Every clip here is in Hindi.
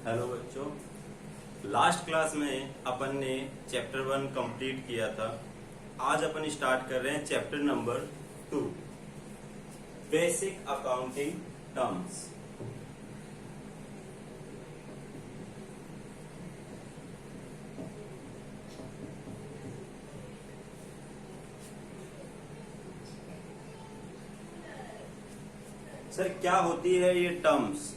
हेलो बच्चों, लास्ट क्लास में अपन ने चैप्टर 1 कंप्लीट किया था। आज अपन स्टार्ट कर रहे हैं chapter number 2, basic accounting terms. Sir, क्या होती है ये टर्म्स?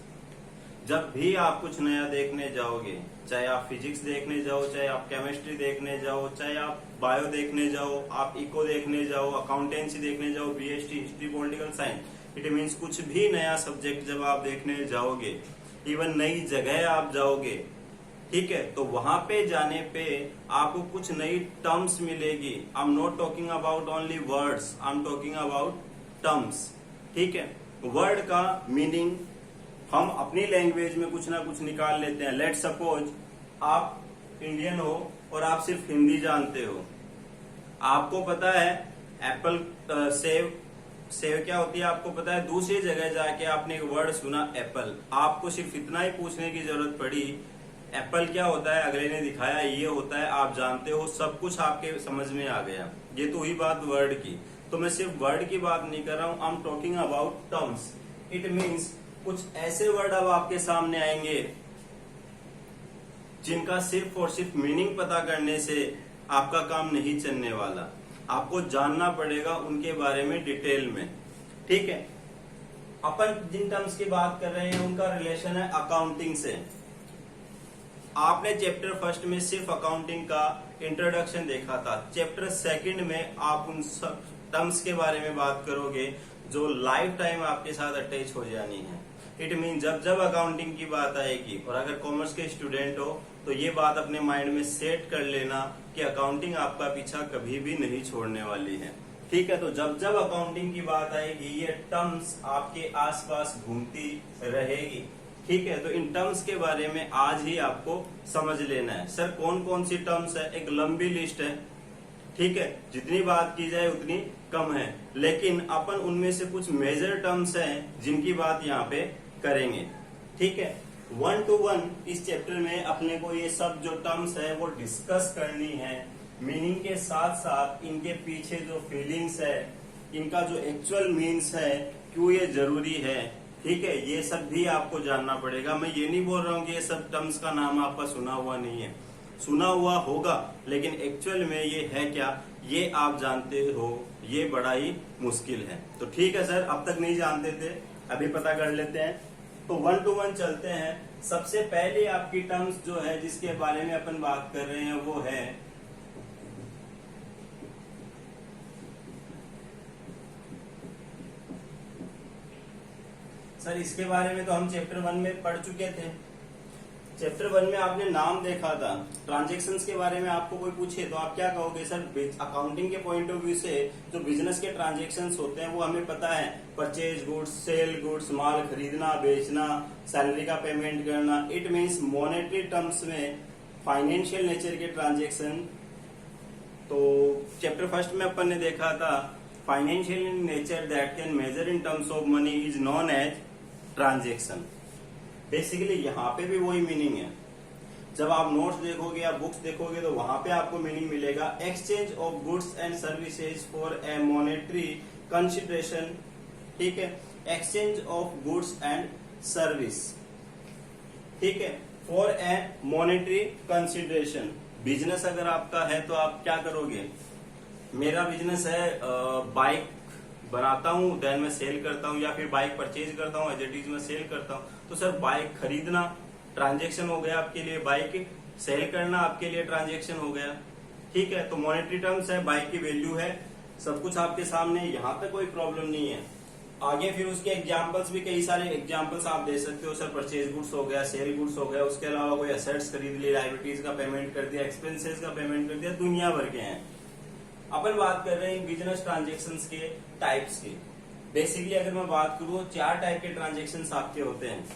जब भी आप कुछ नया देखने जाओगे, चाहे आप फिजिक्स देखने जाओ, चाहे आप केमिस्ट्री देखने जाओ, चाहे आप बायो देखने जाओ, आप इको देखने जाओ, अकाउंटेंसी देखने जाओ, BST, history, political science, it means कुछ भी नया सब्जेक्ट जब आप देखने जाओगे, इवन नई जगह आप जाओगे, ठीक है, तो वहां पे जाने पे आपको कुछ नई टर्म्स मिलेगी। I am not talking about only words, I am talking about terms. ठीक है, वर्ड का मीनिंग हम अपनी लैंग्वेज में कुछ ना कुछ निकाल लेते हैं। लेट सपोज आप इंडियन हो और आप सिर्फ हिंदी जानते हो। आपको पता है एप्पल, सेव क्या होती है आपको पता है। दूसरी जगह जाके आपने एक वर्ड सुना एप्पल, आपको सिर्फ इतना ही पूछने की जरूरत पड़ी, एप्पल क्या होता है, अगले ने दिखाया ये होता है, आप जानते हो, सब कुछ आपके समझ में आ गया। ये तो हुई बात वर्ड की। तो मैं सिर्फ वर्ड की बात नहीं कर रहा हूं, I am talking about terms. It means कुछ ऐसे वर्ड अब आपके सामने आएंगे जिनका सिर्फ और सिर्फ मीनिंग पता करने से आपका काम नहीं चलने वाला। आपको जानना पड़ेगा उनके बारे में डिटेल में। ठीक है, अपन जिन टर्म्स की बात कर रहे हैं उनका रिलेशन है अकाउंटिंग से। आपने चैप्टर फर्स्ट में सिर्फ अकाउंटिंग का इंट्रोडक्शन देखा था। चैप्टर सेकंड में आप उन सब टर्म्स के बारे में बात करोगे जो लाइफ टाइम आपके साथ अटैच हो जानी है। इट मीन जब जब अकाउंटिंग की बात आएगी, और अगर कॉमर्स के स्टूडेंट हो तो ये बात अपने माइंड में सेट कर लेना कि अकाउंटिंग आपका पीछा कभी भी नहीं छोड़ने वाली है। ठीक है, तो जब जब अकाउंटिंग की बात आएगी ये टर्म्स आपके आसपास घूमती रहेगी। ठीक है, तो इन टर्म्स के बारे में आज ही आपको समझ लेना है। सर कौन कौन सी टर्म्स है? एक लंबी लिस्ट है। ठीक है, जितनी बात की जाए उतनी कम है, लेकिन अपन उनमें से कुछ मेजर टर्म्स हैं जिनकी बात यहाँ पे करेंगे। ठीक है, 1 to 1 इस चैप्टर में अपने को ये सब जो टर्म्स है वो डिस्कस करनी है। मीनिंग के साथ साथ इनके पीछे जो फीलिंग्स है, इनका जो एक्चुअल मीन्स है, क्यों ये जरूरी है, ठीक है, ये सब भी आपको जानना पड़ेगा। मैं ये नहीं बोल रहा हूँ कि ये सब टर्म्स का नाम आपका सुना हुआ नहीं है, सुना हुआ होगा, लेकिन एक्चुअल में ये है क्या ये आप जानते हो, ये बड़ा ही मुश्किल है। तो ठीक है सर, अब तक नहीं जानते थे, अभी पता कर लेते हैं। तो 1 to 1 चलते हैं। सबसे पहले आपकी टर्म्स जो है जिसके बारे में अपन बात कर रहे हैं वो है सर, इसके बारे में तो हम चैप्टर 1 में पढ़ चुके थे। चैप्टर 1 में आपने नाम देखा था। ट्रांजैक्शंस के बारे में आपको कोई पूछे तो आप क्या कहोगे? सर अकाउंटिंग के पॉइंट ऑफ व्यू से जो बिजनेस के ट्रांजैक्शंस होते हैं वो हमें पता है, परचेज गुड्स, सेल गुड्स, माल खरीदना बेचना, सैलरी का पेमेंट करना। इट मीन्स मॉनेटरी टर्म्स में फाइनेंशियल नेचर के ट्रांजेक्शन। तो चैप्टर फर्स्ट में अपन ने देखा था financial in nature that can measure in terms of money is known as transaction. Basically यहाँ पे भी वही मीनिंग है। जब आप नोट्स देखोगे या बुक्स देखोगे तो वहां पे आपको मीनिंग मिलेगा exchange of goods and services for a monetary consideration. ठीक है, exchange of goods and service, ठीक है, for a monetary consideration. Business अगर आपका है तो आप क्या करोगे? मेरा बिजनेस है बाइक बनाता हूँ, देन मैं सेल करता हूँ, या फिर बाइक परचेज करता हूँ, एज इट इज मैं सेल करता हूँ। तो सर बाइक खरीदना ट्रांजैक्शन हो गया आपके लिए, बाइक सेल करना आपके लिए ट्रांजैक्शन हो गया। ठीक है, तो मॉनेटरी टर्म्स है, बाइक की वैल्यू है, सब कुछ आपके सामने, यहाँ तक कोई प्रॉब्लम नहीं है। आगे फिर उसके एग्जाम्पल्स भी कई सारे एग्जाम्पल्स आप दे सकते हो। सर परचेज गुड्स हो गया, सेल गुड्स हो गया, उसके अलावा कोई एसेट्स खरीद ली, लायबिलिटीज का पेमेंट कर दिया, एक्सपेंसेस का पेमेंट कर दिया, दुनिया भर के हैं। अपन बात कर रहे हैं बिजनेस ट्रांजैक्शंस के टाइप्स की। बेसिकली अगर मैं बात करूं 4 टाइप के ट्रांजैक्शंस आपके होते हैं।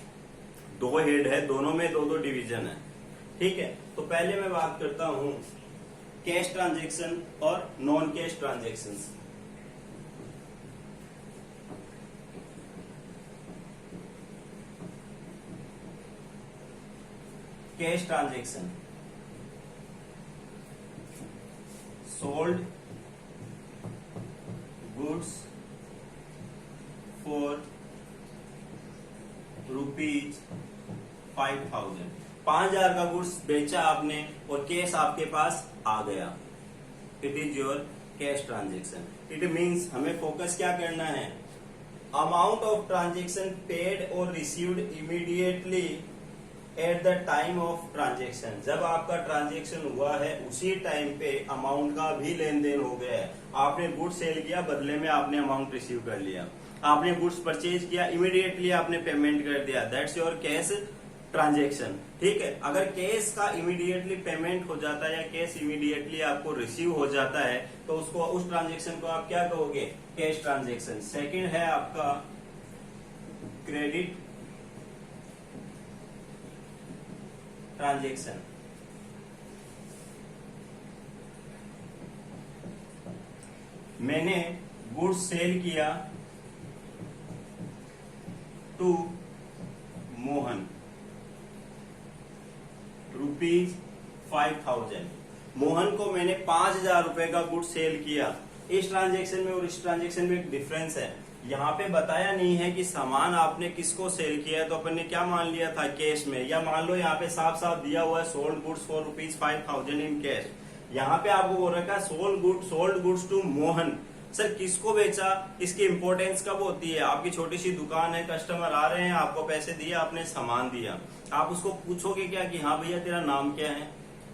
2 हेड है, दोनों में 2-2 डिवीजन है। ठीक है, तो पहले मैं बात करता हूं कैश ट्रांजैक्शन और non cash transactions. Cash transaction, sold goods for ₹5,000, 5,000 का गुड्स बेचा आपने और कैश आपके पास आ गया। It is your cash transaction. It means हमें फोकस क्या करना है, अमाउंट ऑफ ट्रांजेक्शन पेड और received immediately at the time of transaction. जब आपका ट्रांजेक्शन हुआ है उसी टाइम पे अमाउंट का भी लेन देन हो गया है। आपने गुड्स सेल किया, बदले में आपने अमाउंट रिसीव कर लिया। आपने गुड्स परचेज किया, इमीडिएटली आपने पेमेंट कर दिया, दैट्स योर कैश ट्रांजेक्शन। ठीक है, अगर कैश का इमीडिएटली पेमेंट हो जाता है या कैश इमीडिएटली आपको रिसीव हो जाता है तो उसको, उस ट्रांजेक्शन को आप क्या कहोगे, कैश ट्रांजेक्शन। सेकंड है आपका क्रेडिट ट्रांजेक्शन। मैंने गुड्स सेल किया टू मोहन ₹5,000। मोहन को मैंने 5,000 रुपए का गुड सेल किया। इस ट्रांजेक्शन में और इस ट्रांजेक्शन में एक डिफरेंस है, यहाँ पे बताया नहीं है कि सामान आपने किसको सेल किया है, तो अपन ने क्या मान लिया था, कैश में। या मान लो यहाँ पे साफ साफ दिया हुआ है sold goods for ₹5,000 in cash. यहाँ पे आपको बोल रखा है sold goods to Mohan. Sir किसको बेचा, इसकी इंपॉर्टेंस कब होती है, आपकी छोटी सी दुकान है, कस्टमर आ रहे हैं, आपको पैसे दिए, आपने सामान दिया, आप उसको पूछोगे क्या कि हाँ भैया तेरा नाम क्या है,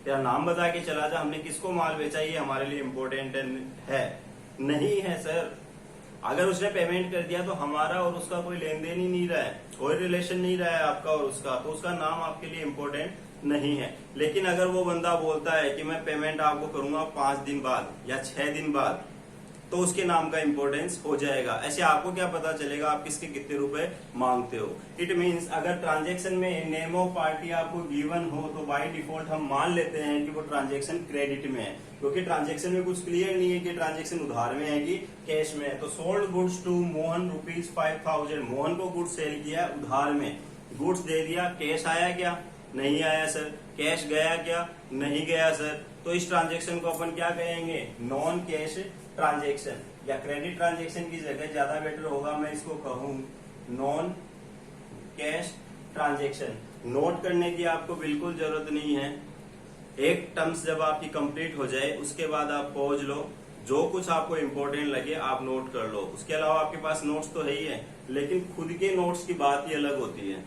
तेरा नाम बता के चला जा, हमने किसको माल बेचा, ये हमारे लिए इम्पोर्टेंट है, नहीं है सर। अगर उसने पेमेंट कर दिया तो हमारा और उसका कोई लेन देन ही नहीं रहा है, कोई रिलेशन नहीं रहा है आपका और उसका, तो उसका नाम आपके लिए इम्पोर्टेंट नहीं है। लेकिन अगर वो बंदा बोलता है कि मैं पेमेंट आपको करूंगा 5 दिन बाद या 6 दिन बाद, तो उसके नाम का इंपॉर्टेंस हो जाएगा। ऐसे आपको क्या पता चलेगा आप किसके कितने रुपए मांगते हो। इट मींस अगर ट्रांजैक्शन में नेम ऑफ पार्टी आपको गिवन हो तो बाय डिफॉल्ट हम मान लेते हैं कि वो ट्रांजैक्शन क्रेडिट में है, क्योंकि ट्रांजैक्शन में कुछ क्लियर नहीं है कि ट्रांजैक्शन उधार में है कि कैश में है। तो sold goods to Mohan ₹5,000, Mohan को गुड्स सेल किया उधार में, गुड्स दे दिया, कैश आया क्या, नहीं आया सर। कैश गया क्या, नहीं गया सर। तो इस ट्रांजैक्शन को अपन क्या कहेंगे, नॉन कैश ट्रांजैक्शन, या क्रेडिट ट्रांजैक्शन की जगह ज्यादा बेटर होगा मैं इसको कहूं नॉन कैश ट्रांजैक्शन। नोट करने की आपको बिल्कुल जरूरत नहीं है, एक टर्म्स जब आपकी कंप्लीट हो जाए उसके बाद आप पॉज लो, जो कुछ आपको इम्पोर्टेंट लगे आप नोट कर लो। उसके अलावा आपके पास नोट्स तो है ही है, लेकिन खुद के नोट्स की बात ही अलग होती है।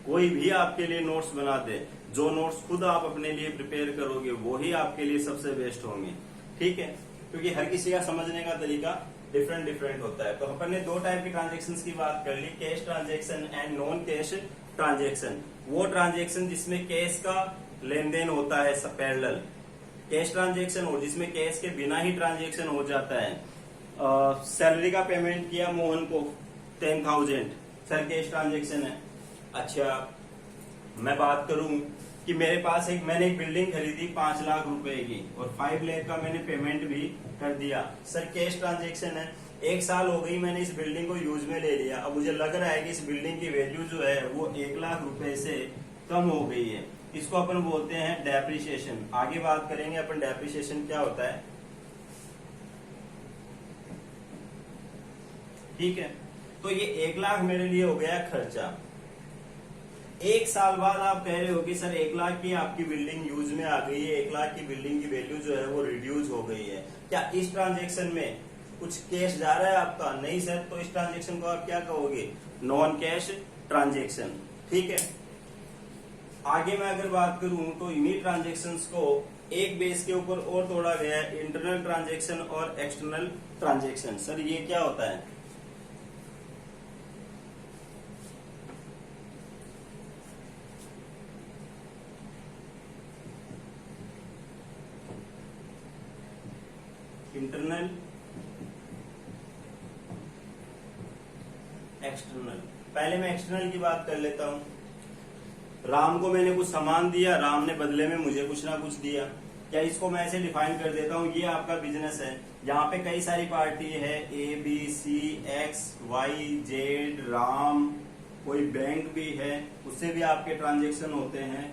कोई भी आपके लिए नोट्स बना दे, जो नोट्स खुद आप अपने लिए प्रिपेयर करोगे वो ही आपके लिए सबसे बेस्ट होंगे, ठीक है, क्योंकि हर किसी का समझने का तरीका डिफरेंट होता है। तो अपन ने 2 टाइप की ट्रांजेक्शन की बात कर ली, cash transaction and non cash transaction. वो ट्रांजेक्शन जिसमें कैश का लेन देन होता है पैरेलल, कैश ट्रांजेक्शन, और जिसमें कैश के बिना ही ट्रांजेक्शन हो जाता है। सैलरी का पेमेंट किया मोहन को 10,000, सर कैश ट्रांजेक्शन है। अच्छा, मैं बात करूं कि मेरे पास मैंने एक बिल्डिंग खरीदी 5 लाख रुपए की और 5 लाख का मैंने पेमेंट भी कर दिया, सर कैश ट्रांजेक्शन है। 1 साल हो गई मैंने इस बिल्डिंग को यूज में ले लिया, अब मुझे लग रहा है कि इस बिल्डिंग की वैल्यू जो है वो 1 लाख रुपए से कम हो गई है, इसको अपन बोलते हैं डेप्रिसिएशन। आगे बात करेंगे अपन डेप्रिसिएशन क्या होता है, ठीक है। तो ये 1 लाख मेरे लिए हो गया खर्चा। 1 साल बाद आप कह रहे हो कि सर 1 लाख की आपकी बिल्डिंग यूज में आ गई है, 1 लाख की बिल्डिंग की वैल्यू जो है वो रिड्यूस हो गई है, क्या इस ट्रांजेक्शन में कुछ कैश जा रहा है आपका, नहीं सर। तो इस ट्रांजेक्शन को आप क्या कहोगे, नॉन कैश ट्रांजेक्शन, ठीक है। आगे मैं अगर बात करूं तो इन्हीं ट्रांजेक्शन को एक बेस के ऊपर और तोड़ा गया है, इंटरनल ट्रांजेक्शन और एक्सटर्नल ट्रांजेक्शन। सर ये क्या होता है, इंटरनल एक्सटर्नल। पहले मैं एक्सटर्नल की बात कर लेता हूं। राम को मैंने कुछ सामान दिया, राम ने बदले में मुझे कुछ ना कुछ दिया, क्या इसको मैं ऐसे डिफाइन कर देता हूं, ये आपका बिजनेस है, यहाँ पे कई सारी पार्टी है, ABC, X, Y, Z, Ram, कोई बैंक भी है, उससे भी आपके ट्रांजेक्शन होते हैं,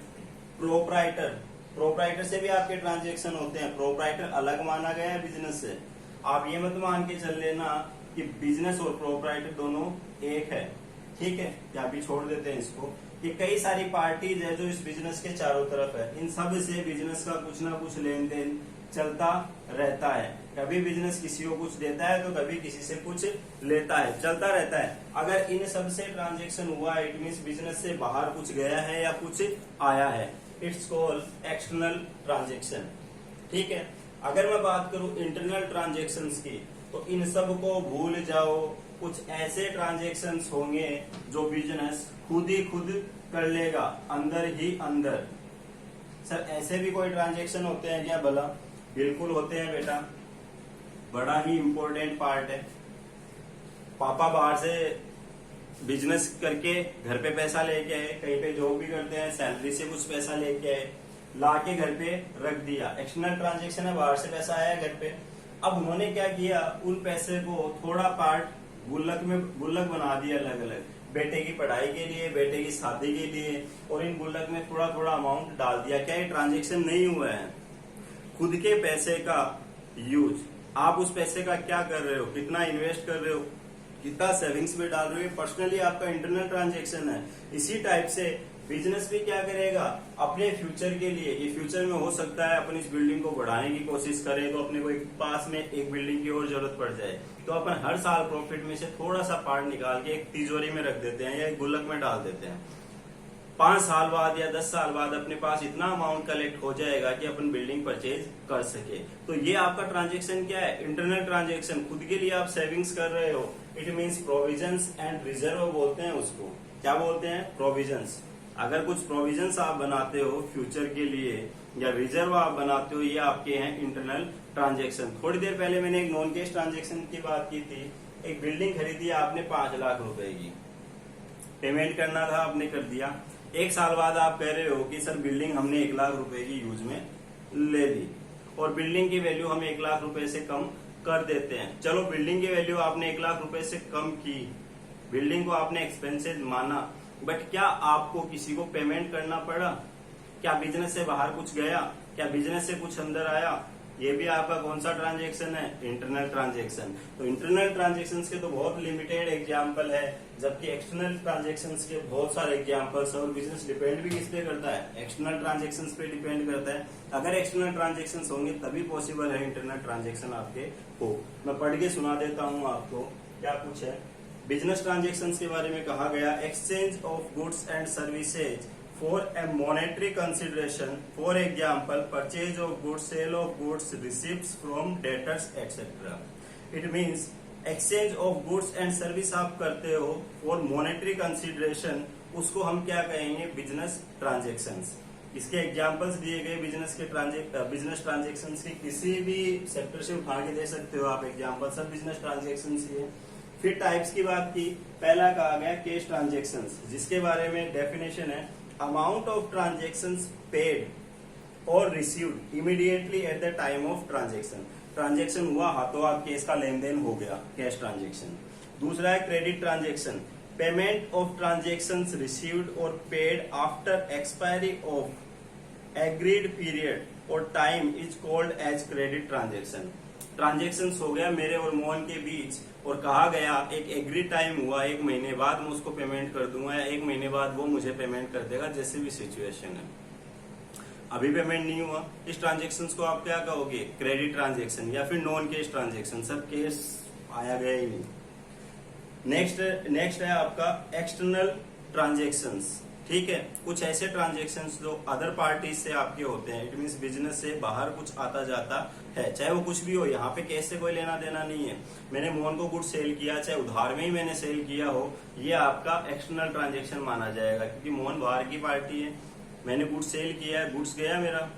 प्रोप्राइटर, प्रोप्राइटर से भी आपके ट्रांजेक्शन होते हैं। प्रोप्राइटर अलग माना गया है बिजनेस से। आप ये मत मान के चल लेना कि बिजनेस और प्रोप्राइटर दोनों एक है, ठीक है, या भी छोड़ देते हैं इसको। ये कई सारी पार्टीज है जो इस बिजनेस के चारों तरफ है, इन सब से बिजनेस का कुछ ना कुछ लेन देन चलता रहता है। कभी बिजनेस किसी को कुछ देता है तो कभी किसी से कुछ लेता है, चलता रहता है। अगर इन सब से ट्रांजेक्शन हुआ इट मीन्स बिजनेस से बाहर कुछ गया है या कुछ आया है, इट्स कॉल्ड एक्सटर्नल ट्रांजेक्शन, ठीक है। अगर मैं बात करूं इंटरनल ट्रांजेक्शन की, तो इन सब को भूल जाओ। कुछ ऐसे ट्रांजेक्शन होंगे जो बिजनेस खुद ही खुद कर लेगा, अंदर ही अंदर। सर ऐसे भी कोई ट्रांजेक्शन होते हैं क्या भला? बिल्कुल होते हैं बेटा, बड़ा ही इंपॉर्टेंट पार्ट है। पापा बाहर से बिजनेस करके घर पे पैसा लेके आए, कहीं पे जॉब भी करते हैं, सैलरी से कुछ पैसा लेके आए, लाके घर पे रख दिया, एक्सटर्नल ट्रांजेक्शन है, बाहर से पैसा आया घर पे। अब उन्होंने क्या किया, उन पैसे को थोड़ा पार्ट गुल्लक बना दिया अलग अलग, बेटे की पढ़ाई के लिए, बेटे की शादी के लिए, और इन गुल्लक में थोड़ा थोड़ा अमाउंट डाल दिया। क्या ये ट्रांजेक्शन नहीं हुआ है? खुद के पैसे का यूज, आप उस पैसे का क्या कर रहे हो, कितना इन्वेस्ट कर रहे हो, कितना सेविंग्स में डाल रहे हो, पर्सनली आपका इंटरनल ट्रांजेक्शन है। इसी टाइप से बिजनेस भी क्या करेगा, अपने फ्यूचर के लिए, ये फ्यूचर में हो सकता है अपन इस बिल्डिंग को बढ़ाने की कोशिश करें तो अपने को एक पास में एक बिल्डिंग की और जरूरत पड़ जाए, तो अपन हर साल प्रॉफिट में से थोड़ा सा पार्ट निकाल के एक तिजोरी में रख देते हैं या एक गुल्लक में डाल देते हैं। 5 साल बाद या 10 साल बाद अपने पास इतना अमाउंट कलेक्ट हो जाएगा कि अपन बिल्डिंग परचेज कर सके। तो ये आपका ट्रांजेक्शन क्या है, इंटरनल ट्रांजेक्शन। खुद के लिए आप सेविंग्स कर रहे हो, it means provisions and reserve बोलते हैं उसको। क्या बोलते हैं? प्रोविजंस। अगर कुछ प्रोविजंस आप बनाते हो फ्यूचर के लिए या रिजर्व आप बनाते हो, ये आपके हैं इंटरनल ट्रांजेक्शन। थोड़ी देर पहले मैंने एक नॉन कैश ट्रांजेक्शन की बात की थी। एक बिल्डिंग खरीदी आपने 5 लाख रुपए की, पेमेंट करना था, आपने कर दिया। 1 साल बाद आप कह रहे हो कि सर बिल्डिंग हमने 1 लाख रुपए की यूज में ले ली और बिल्डिंग की वैल्यू हम 1 लाख रुपए से कम कर देते हैं। चलो बिल्डिंग की वैल्यू आपने 1 लाख रुपए से कम की, बिल्डिंग को आपने एक्सपेंसिव माना, बट क्या आपको किसी को पेमेंट करना पड़ा? क्या बिजनेस से बाहर कुछ गया? क्या बिजनेस से कुछ अंदर आया? ये भी आपका कौन सा ट्रांजेक्शन है? Internal transaction. तो इंटरनल ट्रांजेक्शन के तो बहुत लिमिटेड एग्जाम्पल है, जबकि एक्सटर्नल ट्रांजेक्शन के बहुत सारे एग्जाम्पल्स है। और बिजनेस डिपेंड भी किस पे करता है? एक्सटर्नल ट्रांजेक्शन पे डिपेंड करता है। अगर एक्सटर्नल ट्रांजेक्शन होंगे तभी पॉसिबल है इंटरनल ट्रांजेक्शन आपके हो। मैं पढ़ के सुना देता हूँ आपको क्या कुछ है। बिजनेस ट्रांजेक्शन के बारे में कहा गया, exchange of goods and services for a monetary consideration, for example purchase of goods, sale of goods, receipts from debtors etc. It means exchange of goods and service आप करते हो for monetary consideration, उसको हम क्या कहेंगे? Business transactions. इसके एग्जांपल्स दिए गए बिजनेस ट्रांजेक्शंस के, किसी भी सेक्टर से उठा के दे सकते हो आप एग्जांपल, सब बिजनेस ट्रांजेक्शंस ही है। फिर टाइप्स की बात की, पहला कहा गया कैश ट्रांजेक्शंस, जिसके बारे में डेफिनेशन है amount of transactions paid or received immediately at the time of transaction। Transaction हुआ हाथों हाथ केस का लेन देन हो गया, कैश ट्रांजेक्शन। दूसरा है credit transaction, payment of transactions received और paid after expiry of agreed period और time is called as credit transaction. Transaction हो गया मेरे और मोहन के बीच और कहा गया एक एग्री टाइम हुआ, 1 महीने बाद मैं उसको पेमेंट कर दूंगा या 1 महीने बाद वो मुझे पेमेंट कर देगा, जैसे भी सिचुएशन है। अभी पेमेंट नहीं हुआ, इस ट्रांजेक्शन को आप क्या कहोगे? क्रेडिट ट्रांजेक्शन या फिर नॉन कैश ट्रांजेक्शन। सब केस आया गया ही नहीं। नेक्स्ट है आपका एक्सटर्नल ट्रांजेक्शंस। ठीक है, कुछ ऐसे ट्रांजेक्शन्स जो अदर पार्टी से आपके होते हैं, इट मीन्स बिजनेस से बाहर कुछ आता जाता है, चाहे वो कुछ भी हो। यहाँ पे कैश से कोई लेना देना नहीं है। मैंने मोहन को गुड सेल किया, चाहे उधार में ही मैंने सेल किया हो, ये आपका एक्सटर्नल ट्रांजेक्शन माना जाएगा, क्योंकि मोहन बाहर की पार्टी है। मैंने गुड सेल किया है, गुड्स गया मेरा,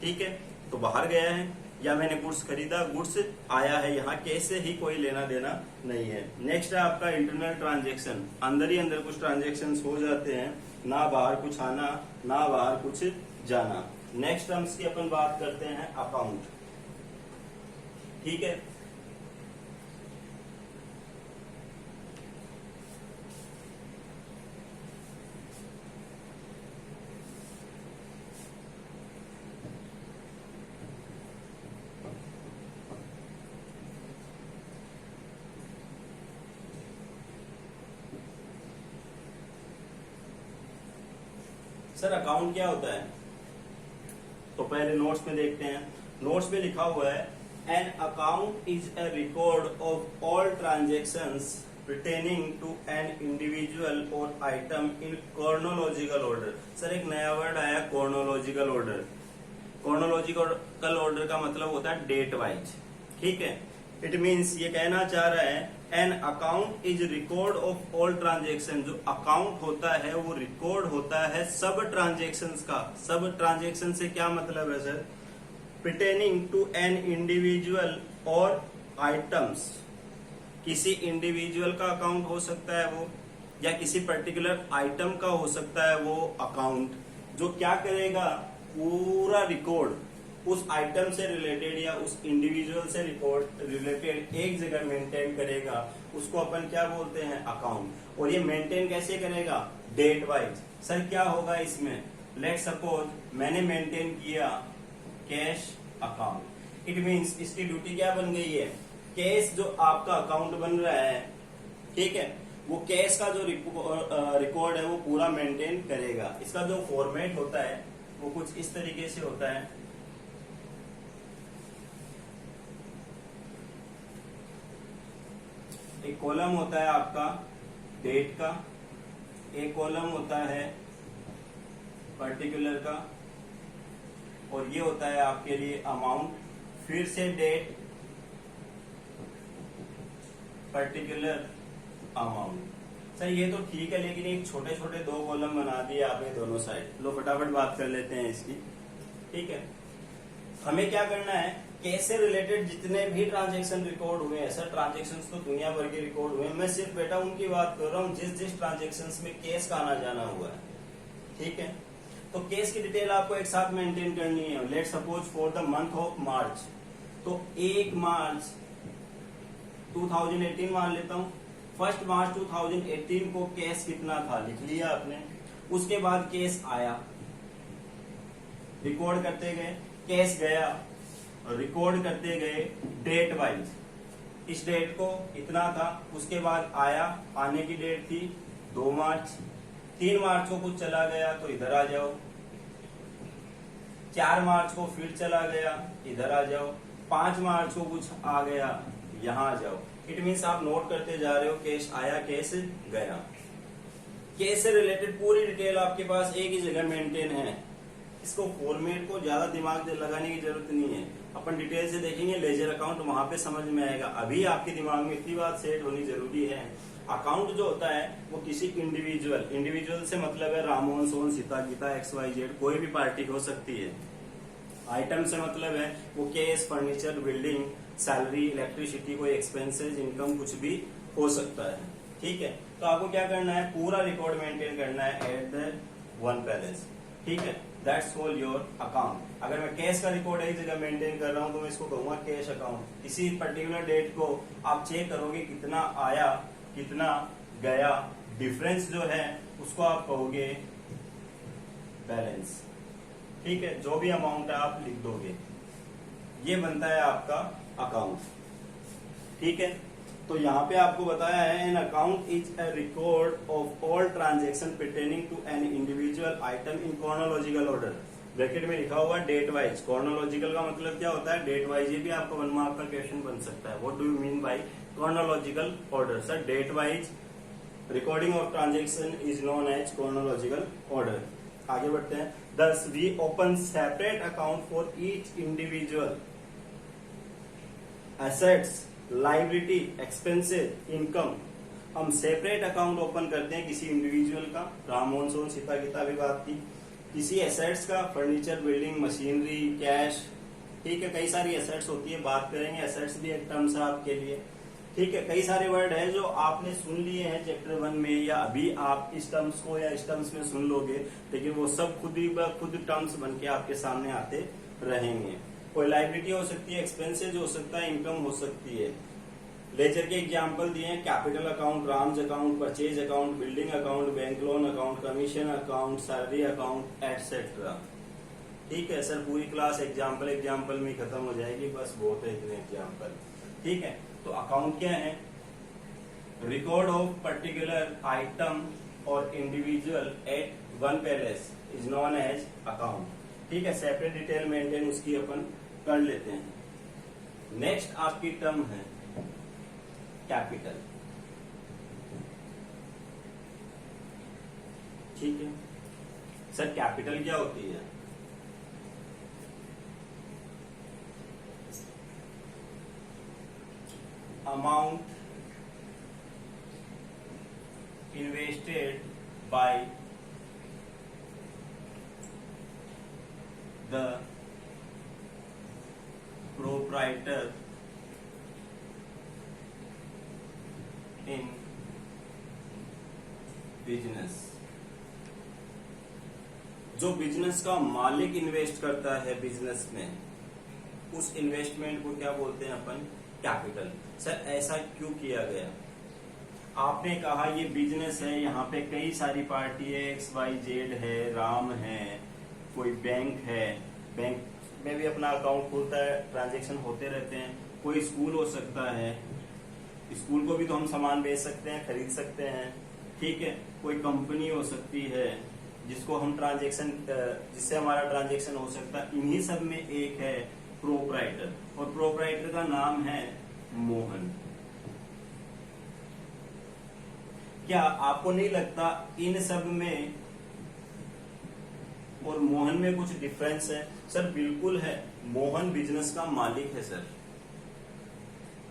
ठीक है, तो बाहर गया है, या मैंने गुड्स खरीदा, गुड्स आया है, यहाँ कैश से ही कोई लेना देना नहीं है। नेक्स्ट है आपका इंटरनल ट्रांजेक्शन, अंदर ही अंदर कुछ ट्रांजेक्शन हो जाते हैं, ना बाहर कुछ आना ना बाहर कुछ जाना। नेक्स्ट टर्म्स की अपन बात करते हैं अकाउंट। ठीक है, सर अकाउंट क्या होता है? तो पहले नोट्स में देखते हैं। नोट्स में लिखा हुआ है an account is a record of all transactions pertaining to an individual or item in chronological order। Sir एक नया वर्ड आया chronological order। chronological order का मतलब होता है डेट वाइज, ठीक है। इट मीन्स ये कहना चाह रहा है an account is record of all transaction. जो अकाउंट होता है वो रिकॉर्ड होता है सब ट्रांजेक्शंस का। सब ट्रांजेक्शन से क्या मतलब है sir? pertaining to an individual और आइटम्स। किसी इंडिविजुअल का अकाउंट हो सकता है वो, या किसी पर्टिकुलर आइटम का हो सकता है वो अकाउंट, जो क्या करेगा? पूरा रिकॉर्ड उस आइटम से रिलेटेड या उस इंडिविजुअल से रिलेटेड एक जगह मेंटेन करेगा। उसको अपन क्या बोलते हैं? अकाउंट। और ये मेंटेन कैसे करेगा? Date wise. सर क्या होगा इसमें? लेट सपोज मैंने मेंटेन किया कैश अकाउंट। इट मीन्स इसकी ड्यूटी क्या बन गई है? कैश जो आपका अकाउंट बन रहा है, ठीक है, वो कैश का जो रिकॉर्ड है वो पूरा मेंटेन करेगा। इसका जो फॉर्मेट होता है वो कुछ इस तरीके से होता है। एक कॉलम होता है आपका डेट का, एक कॉलम होता है पर्टिकुलर का, और ये होता है आपके लिए अमाउंट, फिर से डेट, पर्टिकुलर, अमाउंट। सर ये तो ठीक है, लेकिन एक छोटे छोटे दो कॉलम बना दिए आपने दोनों साइड। लो फटाफट बात कर लेते हैं इसकी, ठीक है। हमें क्या करना है? कैश से रिलेटेड जितने भी ट्रांजेक्शन रिकॉर्ड हुए हैं, सर ट्रांजेक्शन तो दुनिया भर के रिकॉर्ड हुए हैं, मैं सिर्फ बेटा उनकी बात कर रहा हूँ जिस ट्रांजेक्शन में कैश का आना जाना हुआ है, ठीक है। तो केस की डिटेल आपको एक साथ मेंटेन करनी है। Let suppose for the month of March, तो 1 मार्च 2018 मान लेता हूँ। 1 मार्च 2018 को केस कितना था लिख लिया आपने। उसके बाद केस आया, रिकॉर्ड करते गए, केस गया, रिकॉर्ड करते गए डेट वाइज। इस डेट को इतना था, उसके बाद आया, आने की डेट थी 2 मार्च। 3 मार्च को कुछ चला गया तो इधर आ जाओ। 4 मार्च को फिर चला गया, इधर आ जाओ। 5 मार्च को कुछ आ गया, यहाँ आ जाओ। इट मीन्स आप नोट करते जा रहे हो, केस आया, केस गया। केस से रिलेटेड पूरी डिटेल आपके पास एक ही जगह मेंटेन है। इसको फॉर्मेट को ज्यादा दिमाग लगाने की जरूरत नहीं है, अपन डिटेल से देखेंगे। लेजर अकाउंट वहां पे समझ में आएगा। अभी आपके दिमाग में इतनी बात सेट होनी जरूरी है, अकाउंट जो होता है वो किसी इंडिविजुअल से मतलब है रामोहन, सोहन, सीता, गीता, XYZ, कोई भी पार्टी हो सकती है। आइटम से मतलब है वो case, furniture, building, salary, electricity, कोई एक्सपेंसेस, इनकम, कुछ भी हो सकता है, ठीक है। तो आपको क्या करना है? पूरा रिकॉर्ड मेंटेन करना है एट द वन बैलेंस, ठीक है। That's all your account. अगर मैं कैश का रिकॉर्ड एक जगह मेंटेन कर रहा हूं तो मैं इसको कहूंगा कैश अकाउंट। किसी पर्टिकुलर डेट को आप चेक करोगे कितना आया, कितना गया, डिफरेंस जो है उसको आप कहोगे बैलेंस, ठीक है। जो भी अमाउंट है आप लिख दोगे, ये बनता है आपका अकाउंट, ठीक है। तो यहाँ पे आपको बताया है an account is a record of all transaction pertaining to an individual item in chronological order. Bracket में लिखा हुआ डेट वाइज। क्रोनोलॉजिकल का मतलब क्या होता है? Date wise. ये भी आपका 1 मार्क का क्वेश्चन बन सकता है। What do you mean by chronological order? Sir date wise recording of transaction is known as chronological order. आगे बढ़ते हैं। Thus we open separate account for each individual assets, liability, expenses, income। हम सेपरेट अकाउंट ओपन करते हैं किसी इंडिविजुअल का, राममोहन, सोहन, सीता, गीता भी बात की। किसी एसेट्स का, फर्नीचर, बिल्डिंग, मशीनरी, कैश, ठीक है। कई सारी एसेट्स होती है, बात करेंगे। एसेट्स भी एक टर्म्स है आपके लिए, ठीक है। कई सारे वर्ड है जो आपने सुन लिए हैं चैप्टर 1 में, या अभी आप इस टर्म्स को या इस टर्म्स में सुन लोगे, लेकिन वो सब खुद टर्म्स बन के आपके सामने आते रहेंगे। कोई लाइबिलिटी हो सकती है, एक्सपेंसेज हो सकता है, इनकम हो सकती है। लेजर के एग्जाम्पल दिए हैं, capital account, Ram's account, purchase account, building account, bank loan account, commission account, salary account, etcetera, ठीक है। सर पूरी क्लास एग्जाम्पल में खत्म हो जाएगी, बस बहुत है इतने एग्जाम्पल, ठीक है। तो अकाउंट क्या है? रिकॉर्ड ऑफ पर्टिकुलर आइटम और individual at one place. Is known as account. ठीक है, सेपरेट डिटेल मेंटेन उसकी अपन कर लेते हैं। नेक्स्ट आपकी टर्म है कैपिटल। ठीक है सर, कैपिटल क्या होती है? Amount invested by the proprietor in business। जो बिजनेस का मालिक इन्वेस्ट करता है बिजनेस में, उस इन्वेस्टमेंट को क्या बोलते हैं अपन? कैपिटल। सर ऐसा क्यों किया गया? आपने कहा ये बिजनेस है, यहाँ पे कई सारी पार्टी है, XYZ है, राम है, कोई बैंक है, बैंक में भी अपना अकाउंट खुलता है, ट्रांजैक्शन होते रहते हैं। कोई स्कूल हो सकता है, स्कूल को भी तो हम सामान बेच सकते हैं, खरीद सकते हैं। ठीक है, कोई कंपनी हो सकती है जिसको हम ट्रांजैक्शन, जिससे हमारा ट्रांजैक्शन हो सकता है। इन्हीं सब में एक है प्रोप्राइटर, और प्रोप्राइटर का नाम है मोहन। क्या आपको नहीं लगता इन सब में और मोहन में कुछ डिफरेंस है? सर बिल्कुल है, मोहन बिजनेस का मालिक है सर।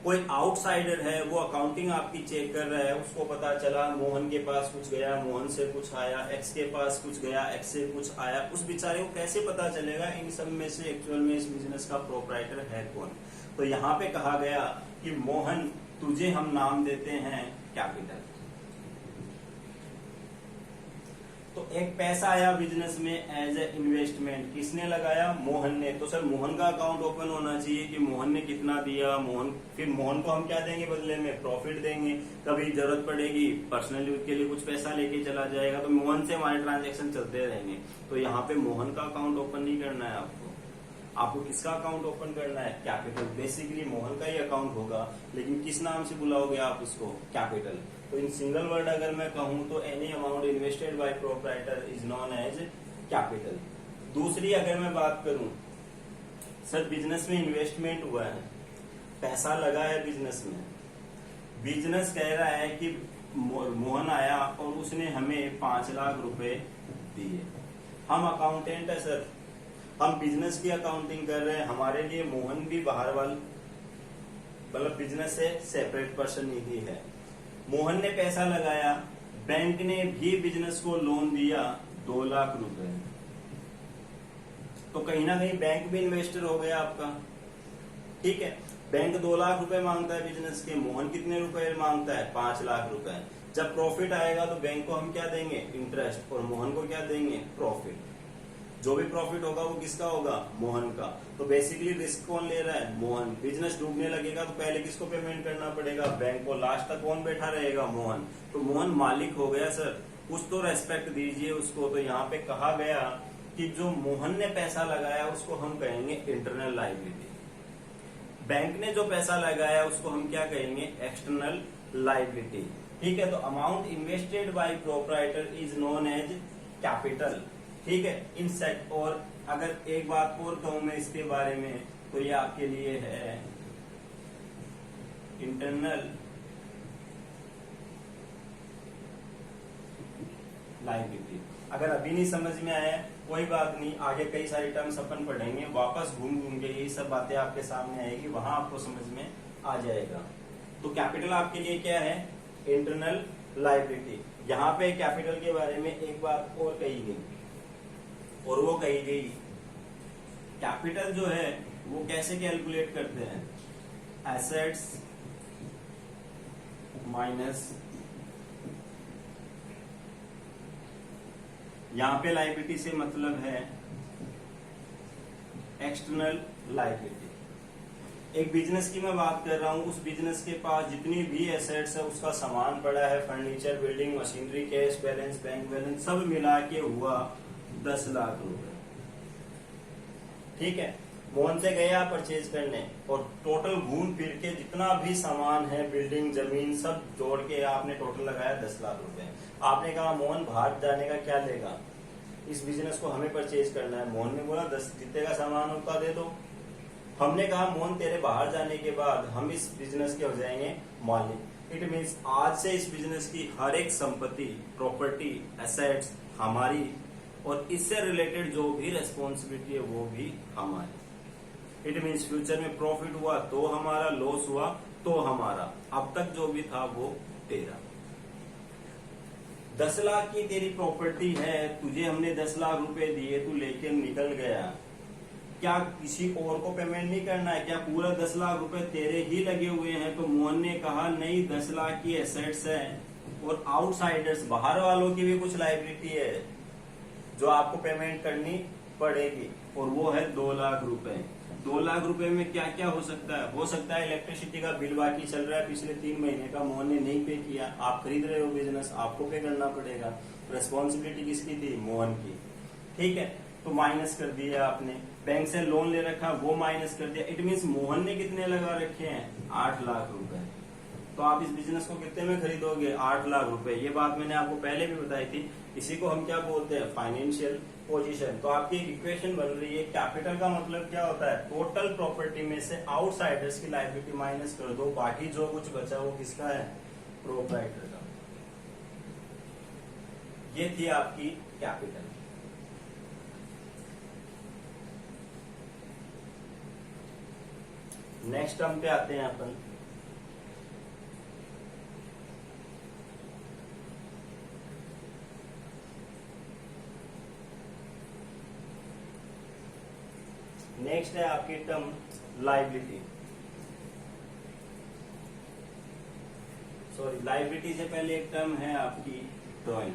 कोई आउटसाइडर है, वो अकाउंटिंग आपकी चेक कर रहा है, उसको पता चला मोहन के पास कुछ गया, मोहन से कुछ आया, एक्स के पास कुछ गया, एक्स से कुछ आया, उस बेचारे को कैसे पता चलेगा इन सब में से एक्चुअल में इस बिजनेस का प्रोप्राइटर है कौन? तो यहाँ पे कहा गया कि मोहन तुझे हम नाम देते हैं कैपिटल। तो एक पैसा आया बिजनेस में एज ए इन्वेस्टमेंट, किसने लगाया? मोहन ने। तो सर मोहन का अकाउंट ओपन होना चाहिए कि मोहन ने कितना दिया, मोहन, फिर मोहन को हम क्या देंगे बदले में? प्रॉफिट देंगे। कभी जरूरत पड़ेगी पर्सनल यूज के लिए कुछ पैसा लेके चला जाएगा, तो मोहन से हमारे ट्रांजेक्शन चलते रहेंगे। तो यहाँ पे मोहन का अकाउंट ओपन नहीं करना है आपको किसका अकाउंट ओपन करना है? कैपिटल। बेसिकली मोहन का ही अकाउंट होगा, लेकिन किस नाम से बुलाओगे आप इसको? कैपिटल। तो इन सिंगल वर्ड अगर मैं कहूं तो any amount invested by proprietor is known as capital. दूसरी अगर मैं बात करूं, सर बिजनेस में इन्वेस्टमेंट हुआ है, पैसा लगा है बिजनेस में, बिजनेस कह रहा है कि मोहन आया और उसने हमें 5 लाख रुपए दिए। हम अकाउंटेंट है सर, हम बिजनेस की अकाउंटिंग कर रहे हैं, हमारे लिए मोहन भी बाहर वाल मतलब बिजनेस से सेपरेट पर्सन ही है। मोहन ने पैसा लगाया, बैंक ने भी बिजनेस को लोन दिया 2 लाख रुपए, तो कहीं ना कहीं बैंक भी इन्वेस्टर हो गया आपका। ठीक है, बैंक 2 लाख रुपए मांगता है बिजनेस के, मोहन कितने रुपए मांगता है? 5 लाख रुपए। जब प्रॉफिट आएगा तो बैंक को हम क्या देंगे? इंटरेस्ट, और मोहन को क्या देंगे? प्रॉफिट। जो भी प्रॉफिट होगा वो किसका होगा? मोहन का। तो बेसिकली रिस्क कौन ले रहा है? मोहन। बिजनेस डूबने लगेगा तो पहले किसको पेमेंट करना पड़ेगा? बैंक को। लास्ट तक कौन बैठा रहेगा? मोहन। तो मोहन मालिक हो गया सर, कुछ तो रेस्पेक्ट दीजिए उसको। तो यहाँ पे कहा गया कि जो मोहन ने पैसा लगाया उसको हम कहेंगे इंटरनल लायबिलिटी, बैंक ने जो पैसा लगाया उसको हम क्या कहेंगे? External liability. ठीक है, तो amount invested by proprietor is known as capital. ठीक है, इन सेट। और अगर एक बात और कहूं मैं इसके बारे में, तो ये आपके लिए है इंटरनल लायबिलिटी। अगर अभी नहीं समझ में आया कोई बात नहीं, आगे कई सारी टर्म्स अपन पढ़ेंगे, वापस घूम घूम के यही सब बातें आपके सामने आएगी, वहां आपको समझ में आ जाएगा। तो कैपिटल आपके लिए क्या है? Internal liability. यहाँ पे कैपिटल के बारे में एक बात और कही गई, और वो कही गई कैपिटल जो है वो कैसे कैलकुलेट करते हैं? एसेट्स माइनस, यहां पे लायबिलिटी से मतलब है एक्सटर्नल लायबिलिटी। एक बिजनेस की मैं बात कर रहा हूं, उस बिजनेस के पास जितनी भी एसेट्स है, उसका सामान पड़ा है, furniture, building, machinery, cash balance, bank balance, सब मिला के हुआ 10 लाख रुपए। ठीक है, मोहन से गया परचेज करने, और टोटल घूम फिर के जितना भी सामान है, बिल्डिंग, जमीन, सब जोड़ के आपने टोटल लगाया 10 लाख रुपए। आपने कहा मोहन बाहर जाने का क्या लेगा? इस बिजनेस को हमें परचेज करना है। मोहन ने बोला 10 जितने का सामान होता दे दो। हमने कहा मोहन तेरे बाहर जाने के बाद हम इस बिजनेस के हो जाएंगे मालिक। इट मीन्स आज से इस बिजनेस की हर एक संपत्ति, प्रॉपर्टी, एसेट्स हमारी, और इससे रिलेटेड जो भी रेस्पॉन्सिबिलिटी है वो भी हमारी। इट मीन्स फ्यूचर में प्रॉफिट हुआ तो हमारा, लॉस हुआ तो हमारा, अब तक जो भी था वो तेरा। 10 लाख की तेरी प्रॉपर्टी है, तुझे हमने 10 लाख रुपए दिए, तू लेकर निकल गया, क्या किसी और को पेमेंट नहीं करना है? क्या पूरा 10 लाख रुपए तेरे ही लगे हुए हैं? तो मोहन ने कहा नहीं, 10 लाख की एसेट्स है और आउटसाइडर्स, बाहर वालों की भी कुछ लायबिलिटी है जो आपको पेमेंट करनी पड़ेगी, और वो है 2 लाख रुपए। 2 लाख रुपए में क्या क्या हो सकता है? हो सकता है इलेक्ट्रिसिटी का बिल बाकी चल रहा है पिछले 3 महीने का, मोहन ने नहीं पे किया, आप खरीद रहे हो बिजनेस, आपको पे करना पड़ेगा। रिस्पॉन्सिबिलिटी किसकी थी? मोहन की। ठीक है, तो माइनस कर दिया आपने। बैंक से लोन ले रखा, वो माइनस कर दिया। इट मीन्स मोहन ने कितने लगा रखे हैं? 8 लाख रुपए। तो आप इस बिजनेस को कितने में खरीदोगे? 8 लाख रुपए। ये बात मैंने आपको पहले भी बताई थी। इसी को हम क्या बोलते हैं? Financial position. तो आपकी एक इक्वेशन बन रही है, कैपिटल का मतलब क्या होता है? टोटल प्रॉपर्टी में से आउटसाइडर्स की लायबिलिटी माइनस कर दो, बाकी जो कुछ बचा वो किसका है? प्रोप्राइटर का। ये थी आपकी कैपिटल। नेक्स्ट टर्म पे आते हैं अपन। नेक्स्ट है आपकी टर्म लायबिलिटी। सॉरी, लायबिलिटी से पहले एक टर्म है आपकी drawing.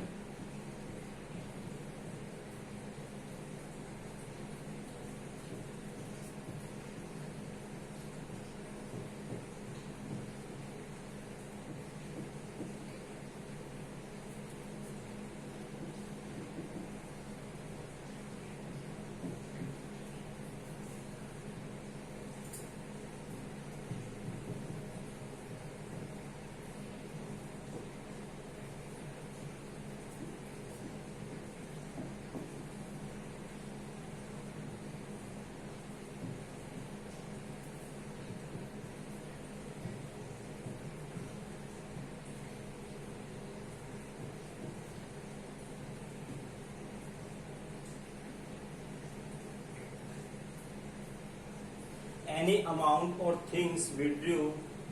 Any amount or things withdrew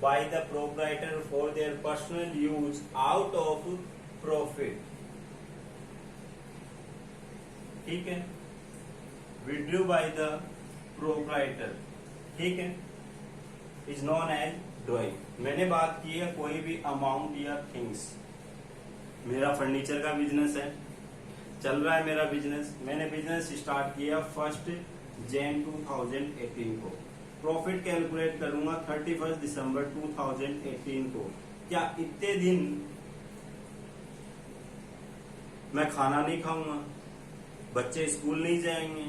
by the proprietor for their personal use out of profit। ठीक है, withdrew by the proprietor, ठीक है, is known as drawing। मैंने बात की है कोई भी अमाउंट या थिंग्स। मेरा फर्नीचर का बिजनेस है, चल रहा है मेरा बिजनेस। मैंने बिजनेस स्टार्ट किया 1 जनवरी 2018 को। प्रॉफिट कैलकुलेट करूंगा 31 दिसंबर 2018 को। क्या इतने दिन मैं खाना नहीं खाऊंगा, बच्चे स्कूल नहीं जाएंगे,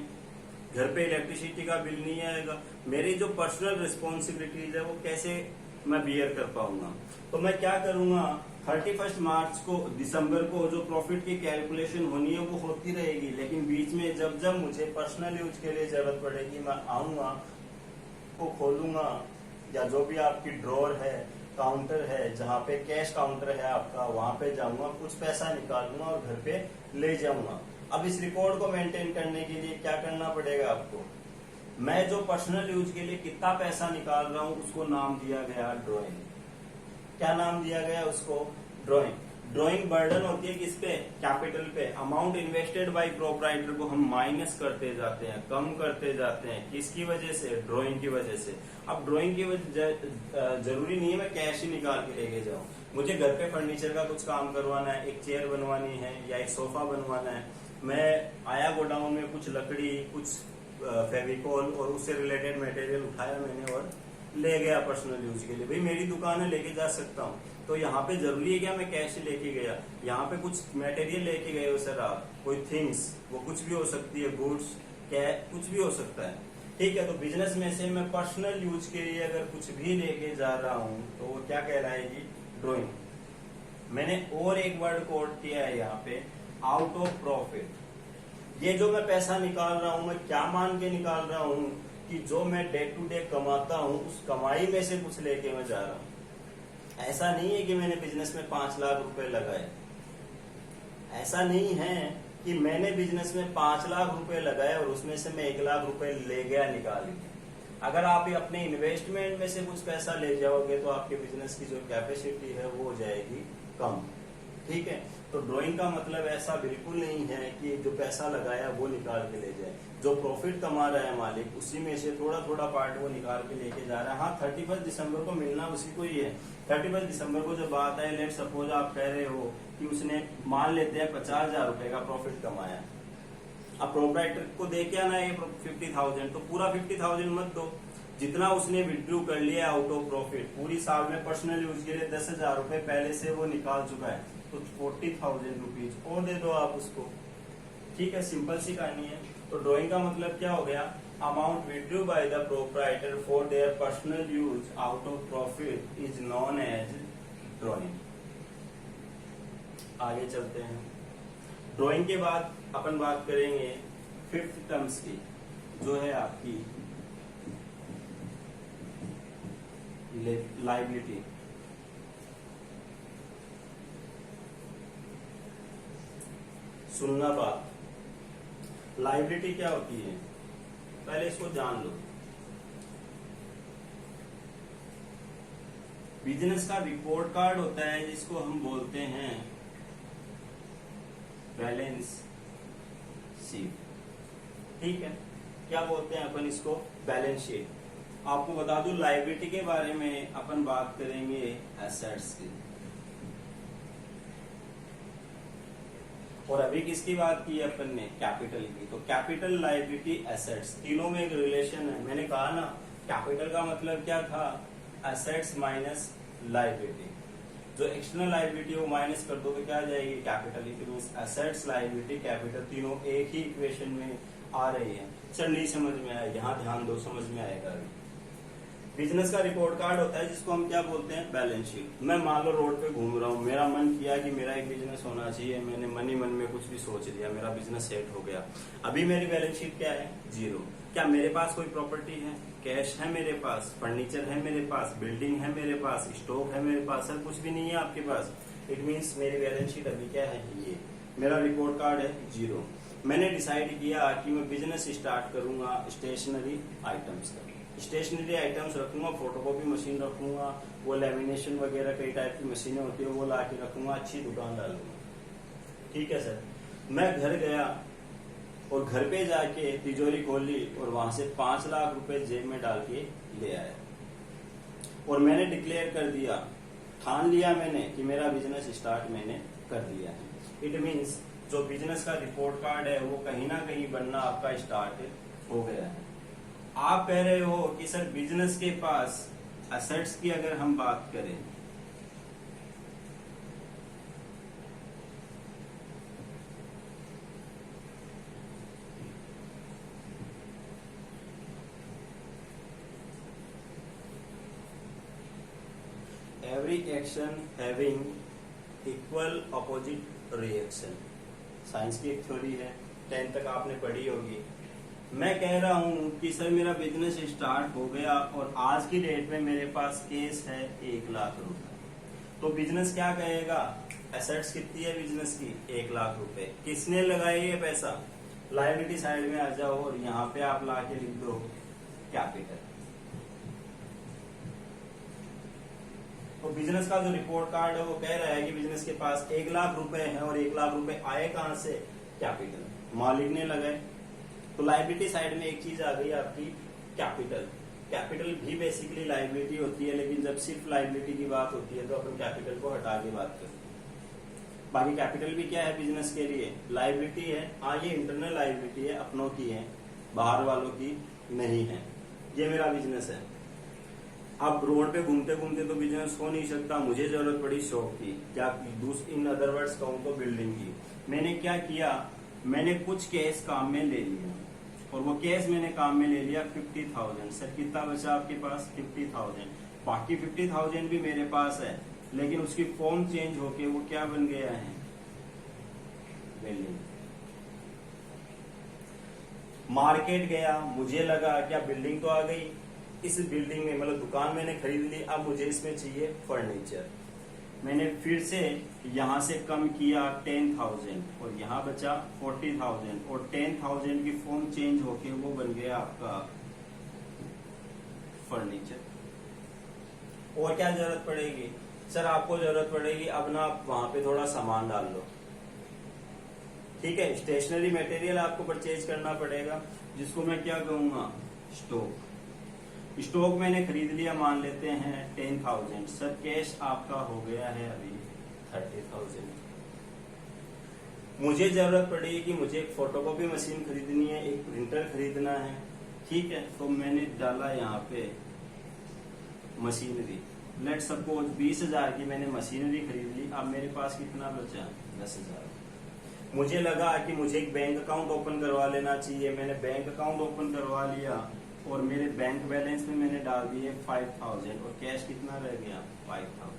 घर पे इलेक्ट्रिसिटी का बिल नहीं आएगा, मेरी जो पर्सनल रिस्पॉन्सिबिलिटीज है वो कैसे मैं बियर कर पाऊंगा? तो मैं क्या करूंगा, 31 मार्च को, दिसंबर को जो प्रॉफिट की कैलकुलेशन होनी है वो होती रहेगी, लेकिन बीच में जब जब मुझे पर्सनल यूज के लिए जरूरत पड़ेगी मैं आऊंगा, को खोलूंगा, या जो भी आपकी ड्रॉर है, काउंटर है, जहाँ पे कैश काउंटर है आपका, वहां पे जाऊंगा, कुछ पैसा निकालूंगा और घर पे ले जाऊंगा। अब इस रिकॉर्ड को मेंटेन करने के लिए क्या करना पड़ेगा आपको? मैं जो पर्सनल यूज के लिए कितना पैसा निकाल रहा हूं उसको नाम दिया गया ड्रॉइंग। क्या नाम दिया गया उसको? ड्रॉइंग। ड्रॉइंग बर्डन होती है किस पे? कैपिटल पे। अमाउंट इन्वेस्टेड बाय प्रोप्राइटर को हम माइनस करते जाते हैं, कम करते जाते हैं। किसकी वजह से? ड्रॉइंग की वजह से। अब ड्रॉइंग की वजह जरूरी नहीं है मैं कैश ही निकाल के लेके जाऊं। मुझे घर पे फर्नीचर का कुछ काम करवाना है, एक चेयर बनवानी है या एक सोफा बनवाना है, मैं आया गोडाउन में, कुछ लकड़ी, कुछ फेविकॉल और उससे रिलेटेड मटेरियल उठाया मैंने और ले गया पर्सनल यूज के लिए। भाई मेरी दुकान है, लेके जा सकता हूँ। तो यहाँ पे जरूरी है क्या मैं कैश ही लेके गया? यहाँ पे कुछ मटेरियल लेके गए हो सर आप, कोई थिंग्स, वो कुछ भी हो सकती है, गुड्स, कुछ भी हो सकता है। ठीक है, तो बिजनेस में से मैं पर्सनल यूज के लिए अगर कुछ भी लेके जा रहा हूँ तो वो क्या कहलाएगी? ड्रॉइंग। मैंने और एक वर्ड कोड किया है यहाँ पे, आउट ऑफ प्रॉफिट। ये जो मैं पैसा निकाल रहा हूं, मैं क्या मान के निकाल रहा हूं कि जो मैं डे टू डे कमाता हूं उस कमाई में से कुछ लेके मैं जा रहा हूं। ऐसा नहीं है कि मैंने बिजनेस में 5 लाख रुपए लगाए, ऐसा नहीं है कि मैंने बिजनेस में 5 लाख रुपए लगाए और उसमें से मैं 1 लाख रुपए ले गया निकाल के। अगर आप अपने इन्वेस्टमेंट में से कुछ पैसा ले जाओगे तो आपके बिजनेस की जो कैपेसिटी है वो हो जाएगी कम। ठीक है, तो ड्राइंग का मतलब ऐसा बिल्कुल नहीं है कि जो पैसा लगाया वो निकाल के ले जाए। जो प्रॉफिट कमा रहा है मालिक, उसी में से थोड़ा थोड़ा पार्ट वो निकाल के लेके जा रहा है। हाँ, 31 दिसंबर को मिलना उसी को ही है। 31 दिसंबर को जब बात है, लेट सपोज आप कह रहे हो कि उसने मान लेते हैं 50,000 रुपए का प्रॉफिट कमाया, अब प्रोप्राइटर को दे के आना है 50,000, तो पूरा 50,000 मत दो, जितना उसने विड्रू कर लिया आउट ऑफ प्रॉफिट पूरी साल में पर्सनल यूज के लिए 10,000 रुपए पहले से वो निकाल चुका है, तो 40,000 रुपीज और दे दो आप उसको। ठीक है, सिंपल सी कहानी है। तो ड्राइंग का मतलब क्या हो गया, amount withdrew by the proprietor for their personal use out of profit is known as drawing. आगे चलते हैं। ड्राइंग के बाद अपन बात करेंगे 5th टर्म्स की, जो है आपकी लायबिलिटी। सुनना बात, लायबिलिटी क्या होती है पहले इसको जान लो। बिजनेस का रिपोर्ट कार्ड होता है जिसको हम बोलते हैं बैलेंस शीट। ठीक है, क्या बोलते हैं अपन इसको, बैलेंस शीट। आपको बता दूं लायबिलिटी के बारे में अपन बात करेंगे एसेट्स की, और अभी किसकी बात की है अपन ने, कैपिटल की। तो कैपिटल, लायबिलिटी, एसेट्स, तीनों में एक रिलेशन है। मैंने कहा ना, कैपिटल का मतलब क्या था, एसेट्स माइनस लायबिलिटी। जो एक्सटर्नल लायबिलिटी वो माइनस कर दो तो क्या आ जाएगी, capital. It means assets, liability, capital तीनों एक ही इक्वेशन में आ रही है। चल नहीं समझ में आया, यहाँ ध्यान दो, समझ में आएगा अभी। बिजनेस का रिपोर्ट कार्ड होता है जिसको हम क्या बोलते हैं, बैलेंस शीट। मैं मान लो रोड पे घूम रहा हूँ, मेरा मन किया कि मेरा एक बिजनेस होना चाहिए, मैंने मन में कुछ भी सोच लिया, मेरा बिजनेस सेट हो गया। अभी मेरी बैलेंस शीट क्या है, 0। क्या मेरे पास कोई प्रॉपर्टी है, कैश है मेरे पास, फर्नीचर है मेरे पास, बिल्डिंग है मेरे पास, स्टॉक है मेरे पास, सर कुछ भी नहीं है आपके पास। इट मीन्स मेरी बैलेंस शीट अभी क्या है, ये मेरा रिपोर्ट कार्ड है 0। मैंने डिसाइड किया कि मैं बिजनेस स्टार्ट करूंगा स्टेशनरी आइटम्स का। स्टेशनरी आइटम्स रखूंगा, फोटोकॉपी मशीन रखूंगा, वो लेमिनेशन वगैरह कई टाइप की मशीनें होती है वो ला के रखूंगा, अच्छी दुकान डालूंगा। ठीक है सर, मैं घर गया और घर पे जाके तिजोरी खोली और वहां से 5 लाख रुपए जेब में डाल के ले आया, और मैंने डिक्लेयर कर दिया, ठान लिया मैंने कि मेरा बिजनेस स्टार्ट मैंने कर दिया है। इट मीन्स जो बिजनेस का रिपोर्ट कार्ड है वो कहीं ना कहीं बनना आपका स्टार्ट हो गया है। आप कह रहे हो कि सर बिजनेस के पास एसेट्स की अगर हम बात करें, every action having equal opposite reaction, science की एक थ्योरी है, 10th तक आपने पढ़ी होगी। मैं कह रहा हूं कि सर मेरा बिजनेस स्टार्ट हो गया और आज की डेट में मेरे पास केस है 1 लाख रुपए, तो बिजनेस क्या कहेगा, एसेट्स कितनी है बिजनेस की, 1 लाख रुपए। किसने लगाया ये पैसा, लायबिलिटी साइड में आ जाओ और यहाँ पे आप ला के लिख दो कैपिटल। तो बिजनेस का जो रिपोर्ट कार्ड है वो कह रहा है कि बिजनेस के पास 1 लाख रुपए है, और 1 लाख रुपए आए कहां से, कैपिटल, मालिक ने लगाए। तो लायबिलिटी साइड में एक चीज आ गई आपकी कैपिटल। कैपिटल भी बेसिकली लायबिलिटी होती है, लेकिन जब सिर्फ लायबिलिटी की बात होती है तो अपन कैपिटल को हटा के बात करते हैं। बाकी कैपिटल भी क्या है बिजनेस के लिए, लायबिलिटी है। हाँ, ये इंटरनल लायबिलिटी है, अपनों की है, बाहर वालों की नहीं है। ये मेरा बिजनेस है। अब रोड पे घूमते घूमते तो बिजनेस हो नहीं सकता, मुझे जरूरत पड़ी शॉप की, क्या इन अदर वर्ड्स कहूँ तो बिल्डिंग की। मैंने क्या किया, मैंने कुछ कैश काम में ले लिया, और वो कैश मैंने काम में ले लिया 50,000। सर कितना बचा आपके पास, 50,000। बाकी 50,000 भी मेरे पास है, लेकिन उसकी फॉर्म चेंज होके वो क्या बन गया है, बिल्डिंग। मार्केट गया, मुझे लगा क्या बिल्डिंग तो आ गई, इस बिल्डिंग में मतलब दुकान मैंने खरीद ली, अब मुझे इसमें चाहिए फर्नीचर। मैंने फिर से यहां से कम किया 10,000 और यहाँ बचा 40,000 और 10,000 की फॉर्म चेंज होके वो बन गया आपका फर्नीचर। और क्या जरूरत पड़ेगी सर? आपको जरूरत पड़ेगी अब ना आप वहां पे थोड़ा सामान डाल लो, ठीक है। स्टेशनरी मटेरियल आपको परचेज करना पड़ेगा, जिसको मैं क्या कहूंगा, स्टॉक। स्टॉक मैंने खरीद लिया, मान लेते हैं 10,000। सर कैश आपका हो गया है अभी 30,000। मुझे जरूरत पड़ेगी कि मुझे एक फोटोकॉपी मशीन खरीदनी है, एक प्रिंटर खरीदना है, ठीक है। तो मैंने डाला यहाँ पे मशीनरी। लेट सपोज 20,000 की मैंने मशीनरी खरीद ली। अब मेरे पास कितना बचा? 10,000। मुझे लगा कि मुझे एक बैंक अकाउंट ओपन करवा लेना चाहिए। मैंने बैंक अकाउंट ओपन करवा लिया और मेरे बैंक बैलेंस में मैंने डाल दिए 5,000 और कैश कितना रह गया? 5,000।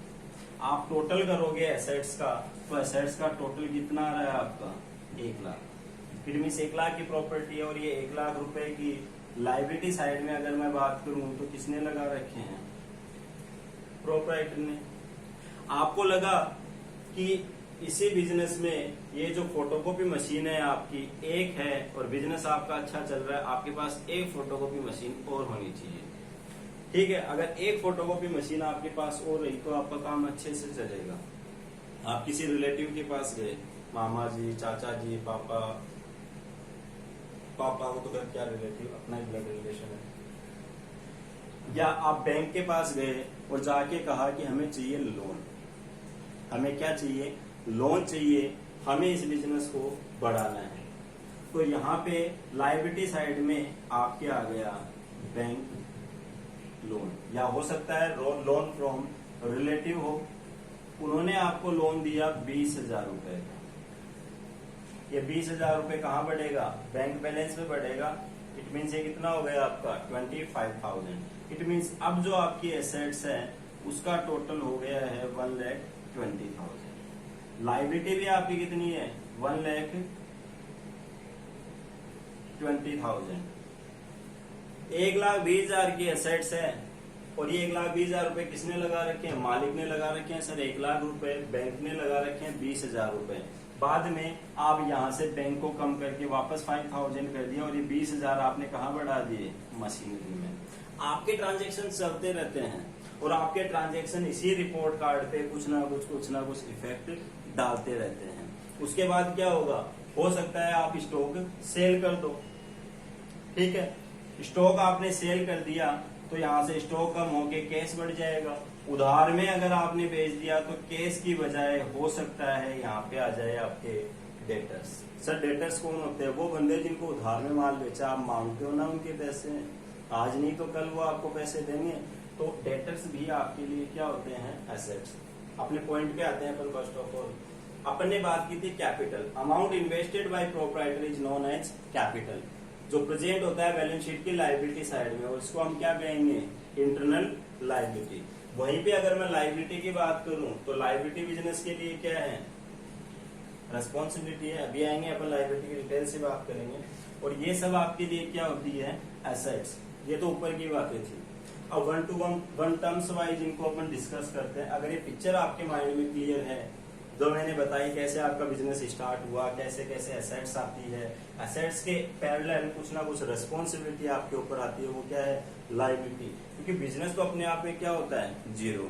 आप टोटल करोगे एसेट्स का, तो एसेट्स का टोटल कितना आ रहा है आपका? 1 लाख। फिर मीन्स 1 लाख की प्रॉपर्टी है और ये 1 लाख रुपए की लाइबिलिटी साइड में अगर मैं बात करूं तो किसने लगा रखे हैं? प्रोप्राइटर ने। आपको लगा कि इसी बिजनेस में ये जो फोटोकॉपी मशीन है आपकी एक है और बिजनेस आपका अच्छा चल रहा है, आपके पास एक फोटोकॉपी मशीन और होनी चाहिए, ठीक है। अगर एक फोटोकॉपी मशीन आपके पास और रही तो आपका काम अच्छे से चलेगा। आप किसी रिलेटिव के पास गए, मामा जी, चाचा जी, पापा को तो क्या रिलेटिव, अपना ही ब्लड रिलेशन है। या आप बैंक के पास गए और जाके कहा कि हमें चाहिए लोन। हमें क्या चाहिए? लोन चाहिए, हमें इस बिजनेस को बढ़ाना है। तो यहाँ पे लायबिलिटी साइड में आपके आ गया बैंक लोन, या हो सकता है लोन फ्रॉम रिलेटिव हो। उन्होंने आपको लोन दिया 20,000 रुपए का। ये 20,000 रुपए कहाँ बढ़ेगा? बैंक बैलेंस में बढ़ेगा। इट मीन्स ये कितना हो गया आपका? 25,000। इट मीन्स अब जो आपकी एसेट्स है उसका टोटल हो गया है 1,20,000। लाइबिलिटी भी आपकी कितनी है? 1,20,000। 1,20,000 की एसेट्स है और ये 1,20,000 रुपए किसने लगा रखे हैं? मालिक ने लगा रखे हैं। सर 1 लाख रुपए बैंक ने लगा रखे हैं, 20,000 रुपए। बाद में आप यहाँ से बैंक को कम करके वापस 5,000 कर दिया और ये 20,000 आपने कहाँ बढ़ा दिए? मशीनरी में। आपके ट्रांजेक्शन चलते रहते हैं और आपके ट्रांजेक्शन इसी रिपोर्ट कार्ड पे कुछ ना कुछ इफेक्ट डालते रहते हैं। उसके बाद क्या होगा? हो सकता है आप स्टॉक सेल कर दो, ठीक है। स्टॉक आपने सेल कर दिया तो यहाँ से स्टॉक कम होके कैश बढ़ जाएगा। उधार में अगर आपने बेच दिया तो कैश की बजाय हो सकता है यहाँ पे आ जाए आपके डेटर्स। सर डेटर्स कौन होते हैं? वो बंदे जिनको उधार में माल बेचा, आप मांगते हो ना उनके पैसे, आज नहीं तो कल वो आपको पैसे देंगे। तो डेटर्स भी आपके लिए क्या होते हैं? एसेट्स। अपने पॉइंट पे आते हैं अपन। फर्स्ट ऑफ ऑल अपन ने बात की थी capital. Amount invested by proprietor is known as capital, जो प्रेजेंट होता है बैलेंस शीट की लायबिलिटी साइड में, और इसको हम क्या कहेंगे? Internal liability. वहीं पे अगर मैं लायबिलिटी की बात करूं तो लायबिलिटी बिजनेस के लिए क्या है? रेस्पॉन्सिबिलिटी है। अभी आएंगे अपन लायबिलिटी की डिटेल से बात करेंगे। और ये सब आपके लिए क्या होती है? एसेट्स। ये तो ऊपर की बातें थी। अब वन टर्म्स वाइज इनको अपन डिस्कस करते हैं। अगर ये पिक्चर आपके माइंड में क्लियर है, जो मैंने बताई कैसे आपका बिजनेस स्टार्ट हुआ, कैसे कैसे एसेट्स आती है, एसेट्स के पैरेलल कुछ ना कुछ रेस्पॉन्सिबिलिटी आपके ऊपर आती है, वो क्या है? लायबिलिटी। क्योंकि बिजनेस तो अपने आप में क्या होता है? जीरो,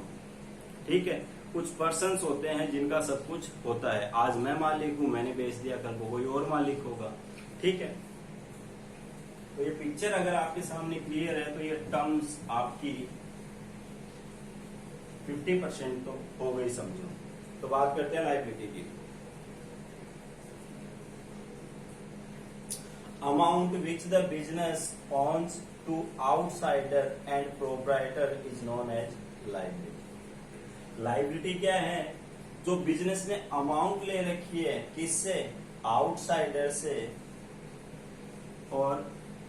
ठीक है। कुछ पर्सन्स होते हैं जिनका सब कुछ होता है। आज मैं मालिक हूं, मैंने बेच दिया, कल को कोई और मालिक होगा, ठीक है। तो ये पिक्चर अगर आपके सामने क्लियर है तो ये टर्म्स आपकी 50% तो हो गई समझो। तो बात करते हैं लायबिलिटी की। Amount which the business owns to outsider and proprietor is known as liability. Liability क्या है? जो बिजनेस ने अमाउंट ले रखी है, किससे? आउटसाइडर से और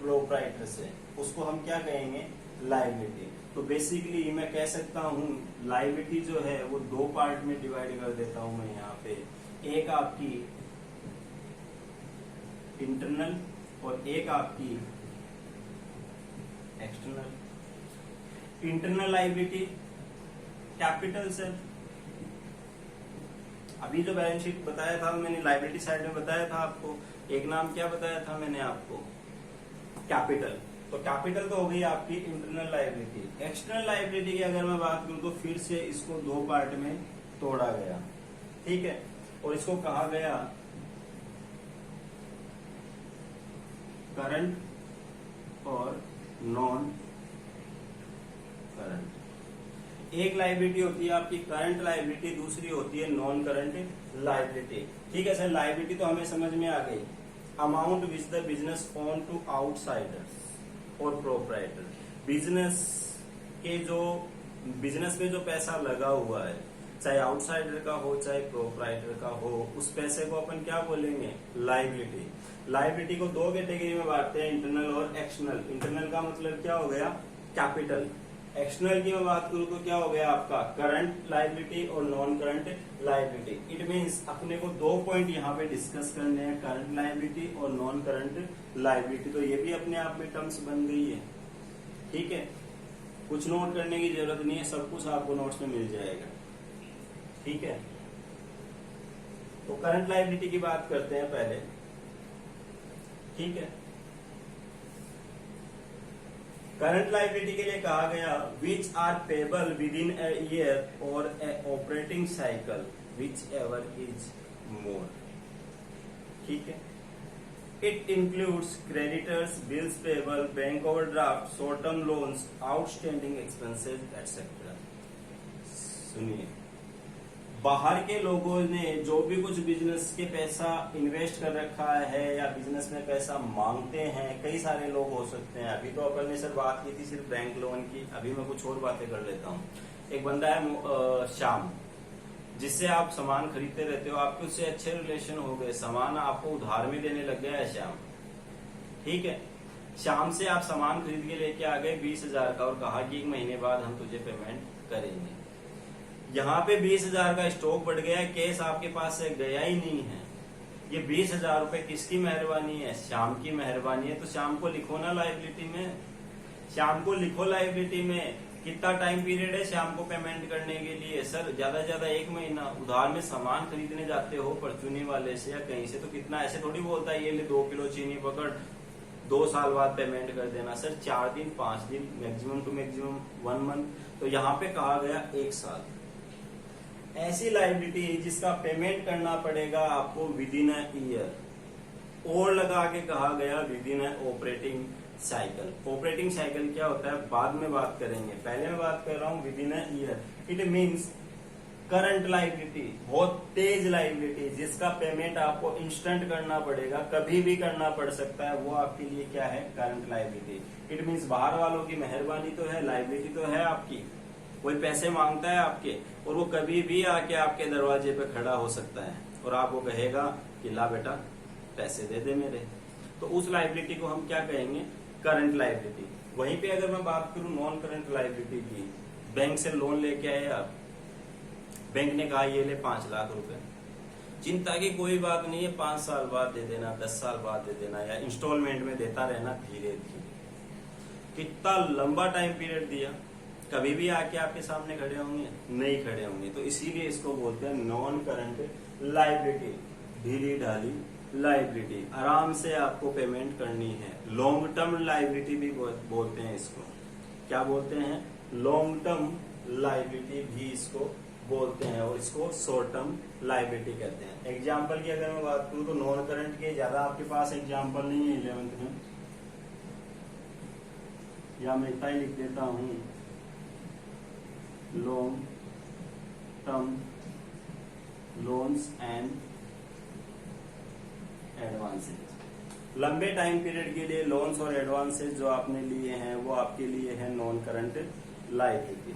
प्रोप्राइटर से, उसको हम क्या कहेंगे? लायबिलिटी। तो बेसिकली मैं कह सकता हूं लायबिलिटी जो है वो 2 पार्ट में डिवाइड कर देता हूं मैं यहाँ पे। एक आपकी इंटरनल और एक आपकी external. Internal liability capital sir, अभी जो बैलेंस शीट बताया था मैंने, लायबिलिटी साइड में बताया था आपको, एक नाम क्या बताया था मैंने आपको, कैपिटल। तो कैपिटल तो हो गई आपकी इंटरनल लायबिलिटी। एक्सटर्नल लायबिलिटी की अगर मैं बात करूं तो फिर से इसको दो पार्ट में तोड़ा गया, ठीक है, और इसको कहा गया करंट और नॉन करंट। एक लायबिलिटी होती है आपकी करंट लायबिलिटी, दूसरी होती है नॉन करंट लायबिलिटी। ठीक है सर, लायबिलिटी तो हमें समझ में आ गई। Amount which the business own to outsiders और प्रोप्राइटर। बिजनेस के जो बिजनेस में जो पैसा लगा हुआ है, चाहे आउटसाइडर का हो चाहे प्रोप्राइटर का हो, उस पैसे को अपन क्या बोलेंगे, लायबिलिटी। लायबिलिटी को दो कैटेगरी में बांटते हैं, इंटरनल और एक्सटर्नल। इंटरनल का मतलब क्या हो गया, कैपिटल। एक्सटर्नल की मैं बात करूं तो क्या हो गया आपका, करंट लायबिलिटी और non current liability. It means अपने को दो पॉइंट यहाँ पे डिस्कस करने हैं, करंट लायबिलिटी और नॉन करंट लायबिलिटी। तो ये भी अपने आप में टर्म्स बन गई है, ठीक है, कुछ नोट करने की जरूरत नहीं है, सब कुछ आपको नोट्स में मिल जाएगा, ठीक है। तो करंट लायबिलिटी की बात करते हैं पहले, ठीक है। करंट लायबिलिटी के लिए कहा गया which are payable within a year और a operating cycle whichever is more, ठीक है। It includes creditors, bills payable, bank overdraft, short term loans, outstanding expenses etcetera. सुनिए, बाहर के लोगों ने जो भी कुछ बिजनेस के पैसा इन्वेस्ट कर रखा है या बिजनेस में पैसा मांगते हैं, कई सारे लोग हो सकते हैं। अभी तो अपन ने सर बात की थी सिर्फ बैंक लोन की, अभी मैं कुछ और बातें कर लेता हूँ। एक बंदा है श्याम, जिससे आप सामान खरीदते रहते हो, आपके उससे अच्छे रिलेशन हो गए, सामान आपको उधार में देने लग गया है श्याम, ठीक है। श्याम से आप सामान खरीद के लेके आ गए 20,000 का और कहा कि 1 महीने बाद हम तुझे पेमेंट करेंगे। यहाँ पे 20,000 का स्टॉक बढ़ गया है, कैश आपके पास से गया ही नहीं है। ये 20,000 रुपए किसकी मेहरबानी है, श्याम की मेहरबानी है। तो श्याम को लिखो ना लायबिलिटी में, श्याम को लिखो लायबिलिटी में। कितना टाइम पीरियड है श्याम को पेमेंट करने के लिए, सर ज्यादा से ज्यादा 1 महीना। उधार में सामान खरीदने जाते हो परचूनी वाले से या कहीं से, तो कितना, ऐसे थोड़ी बोलता है ये ले 2 किलो चीनी पकड़, 2 साल बाद पेमेंट कर देना। सर 4 दिन 5 दिन, मैक्सिमम टू मैक्सिमम 1 मंथ। तो यहाँ पे कहा गया 1 साल। ऐसी लायबिलिटी जिसका पेमेंट करना पड़ेगा आपको विद इन अ ईयर, और लगा के कहा गया with in a operating cycle. Operating cycle क्या होता है बाद में बात करेंगे, पहले मैं बात कर रहा हूँ with in a year. It means current liability, बहुत तेज लायबिलिटी जिसका पेमेंट आपको इंस्टेंट करना पड़ेगा, कभी भी करना पड़ सकता है, वो आपके लिए क्या है, करंट लायबिलिटी। इट मीन्स बाहर वालों की मेहरबानी तो है, लायबिलिटी तो है आपकी, कोई पैसे मांगता है आपके और वो कभी भी आके आपके दरवाजे पे खड़ा हो सकता है और आपको कहेगा कि ला बेटा पैसे दे दे मेरे। तो उस लायबिलिटी को हम क्या कहेंगे, करंट लायबिलिटी। वहीं पे अगर मैं बात करूं नॉन करंट लायबिलिटी की, बैंक से लोन लेके आए आप, बैंक ने कहा ये ले 5 लाख रुपए, चिंता की कोई बात नहीं है, 5 साल बाद दे देना, 10 साल बाद दे देना, या इंस्टॉलमेंट में देता रहना धीरे धीरे। कितना लंबा टाइम पीरियड दिया, कभी भी आके आपके सामने खड़े होंगे, नहीं खड़े होंगे। तो इसीलिए इसको बोलते हैं नॉन करंट लायबिलिटी, ढीली ढाली लायबिलिटी, आराम से आपको पेमेंट करनी है। लॉन्ग टर्म लायबिलिटी भी बोलते हैं इसको, क्या बोलते हैं, लॉन्ग टर्म लायबिलिटी भी इसको बोलते हैं, और इसको शॉर्ट टर्म लायबिलिटी कहते हैं। एग्जाम्पल की अगर मैं बात करूं तो नॉन करंट के ज्यादा आपके पास एग्जाम्पल नहीं है 11th में, या मैं इतना ही लिख देता हूं, long term loans and advances. लंबे टाइम पीरियड के लिए लोन्स और एडवांसेज जो आपने लिए हैं वो आपके लिए है non current liability.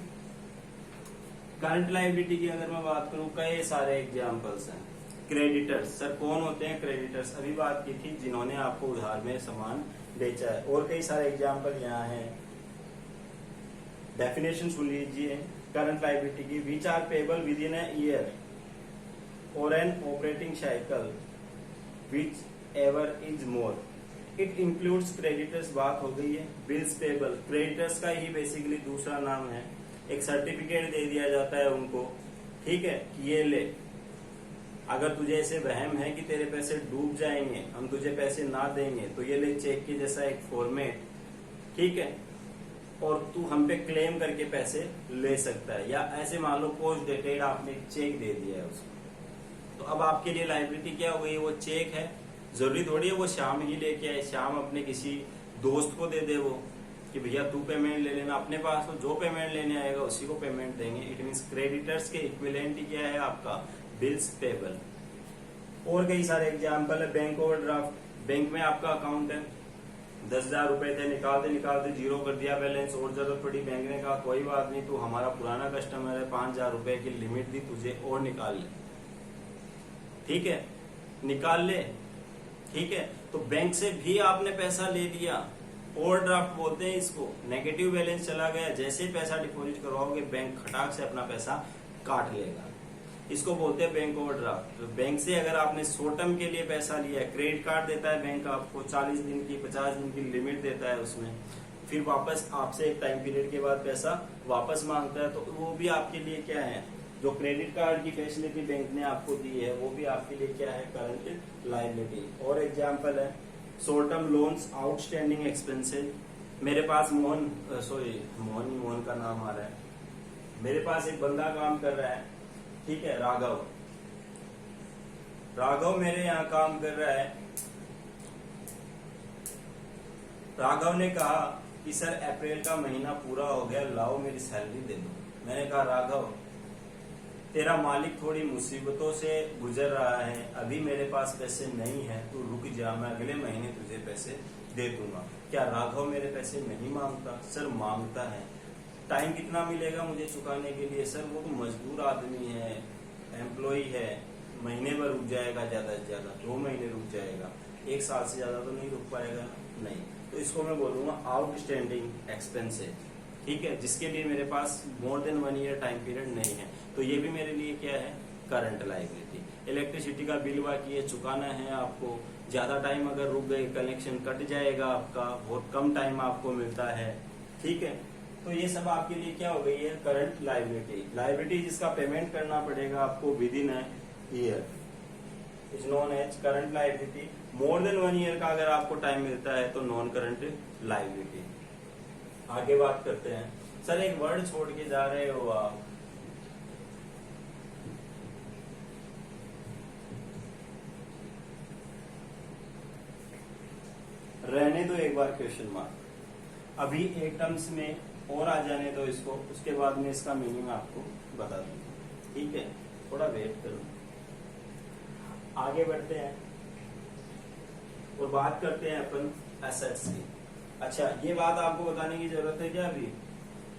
Current liability की अगर मैं बात करूं, कई सारे एग्जांपल्स हैं। क्रेडिटर्स, सर कौन होते हैं क्रेडिटर्स, अभी बात की थी, जिन्होंने आपको उधार में सामान बेचा है। और कई सारे एग्जांपल यहाँ हैं, डेफिनेशन सुन लीजिए करंट लायबिलिटी की, which are payable within a year और an operating cycle whichever is more. It includes creditors, बात हो गई है। बिल्स पेबल क्रेडिटर्स का ही बेसिकली दूसरा नाम है। एक सर्टिफिकेट दे दिया जाता है उनको, ठीक है, कि ये ले, अगर तुझे ऐसे वहम है कि तेरे पैसे डूब जाएंगे, हम तुझे पैसे ना देंगे, तो ये ले चेक के जैसा एक फॉर्मेट, ठीक है, और तू हम पे क्लेम करके पैसे ले सकता है। या ऐसे मान लो पोस्ट डेटेड आपने चेक दे दिया है उसको, तो अब आपके लिए लायबिलिटी क्या हो गई? वो चेक है, जरूरी थोड़ी है वो शाम ही लेके आए, शाम अपने किसी दोस्त को दे दे वो कि भैया तू पेमेंट ले लेना, अपने पास जो पेमेंट लेने आएगा उसी को पेमेंट देंगे। इट मीन्स क्रेडिटर्स के इक्विवेलेंट क्या है आपका? Bills payable. और कई सारे एग्जाम्पल है। बैंक ओवरड्राफ्ट, बैंक में आपका अकाउंट है, 10,000 रुपए थे, निकालते जीरो कर दिया बैलेंस, और जरूरत पड़ी, बैंक ने कहा कोई बात नहीं, तू हमारा पुराना कस्टमर है, 5,000 रुपए की लिमिट दी तुझे और निकाल ले, ठीक है, निकाल ले, ठीक है। तो बैंक से भी आपने पैसा ले लिया, ओवरड्राफ्ट बोलते हैं इसको। नेगेटिव बैलेंस चला गया, जैसे ही पैसा डिपॉजिट करवाओगे बैंक खटाक से अपना पैसा काट लेगा, इसको बोलते हैं बैंक ओवरड्राफ्ट। तो बैंक से अगर आपने शॉर्ट टर्म के लिए पैसा लिया है, क्रेडिट कार्ड देता है बैंक आपको, 40 दिन की 50 दिन की लिमिट देता है उसमें, फिर वापस आपसे एक टाइम पीरियड के बाद पैसा वापस मांगता है, तो वो भी आपके लिए क्या है? जो क्रेडिट कार्ड की फैसिलिटी बैंक ने आपको दी है वो भी आपके लिए क्या है? Current liability. और एग्जांपल है short term loans, outstanding expenses. मेरे पास मोहन का नाम आ रहा है, मेरे पास एक बंदा काम कर रहा है, ठीक है, राघव मेरे यहाँ काम कर रहा है। राघव ने कहा कि सर अप्रैल का महीना पूरा हो गया, लाओ मेरी सैलरी दे दो। मैंने कहा राघव, तेरा मालिक थोड़ी मुसीबतों से गुजर रहा है, अभी मेरे पास पैसे नहीं है, तू रुक जा, मैं अगले महीने तुझे पैसे दे दूंगा। क्या राघव मेरे पैसे नहीं मांगता? सर मांगता है। टाइम कितना मिलेगा मुझे चुकाने के लिए? सर वो तो मजदूर आदमी है, एम्प्लॉय है, महीने भर रुक जाएगा, ज्यादा से ज्यादा 2 महीने रुक जाएगा, 1 साल से ज्यादा तो नहीं रुक पाएगा। नहीं, तो इसको मैं बोलूंगा आउटस्टैंडिंग एक्सपेंसेस, ठीक है, जिसके लिए मेरे पास more than 1 year time period नहीं है, तो ये भी मेरे लिए क्या है? Current liability. इलेक्ट्रिसिटी का बिल बाकी है, चुकाना है आपको, ज्यादा टाइम अगर रुक गए कनेक्शन कट जाएगा आपका, बहुत कम टाइम आपको मिलता है, ठीक है, तो ये सब आपके लिए क्या हो गई है? Current liability. लायबिलिटी जिसका पेमेंट करना पड़ेगा आपको within a year is known as current liability. More than 1 year का अगर आपको टाइम मिलता है तो नॉन करंट लायबिलिटी। आगे बात करते हैं। सर एक वर्ड छोड़ के जा रहे हो आप, रहने दो एक बार क्वेश्चन मार्क, अभी एक टर्म्स में और आ जाने दो इसको, उसके बाद में इसका मीनिंग आपको बता दूंगा, ठीक है, थोड़ा वेट करो। आगे बढ़ते हैं और बात करते हैं अपन एसेट्स की। अच्छा, ये बात आपको बताने की जरूरत है क्या? अभी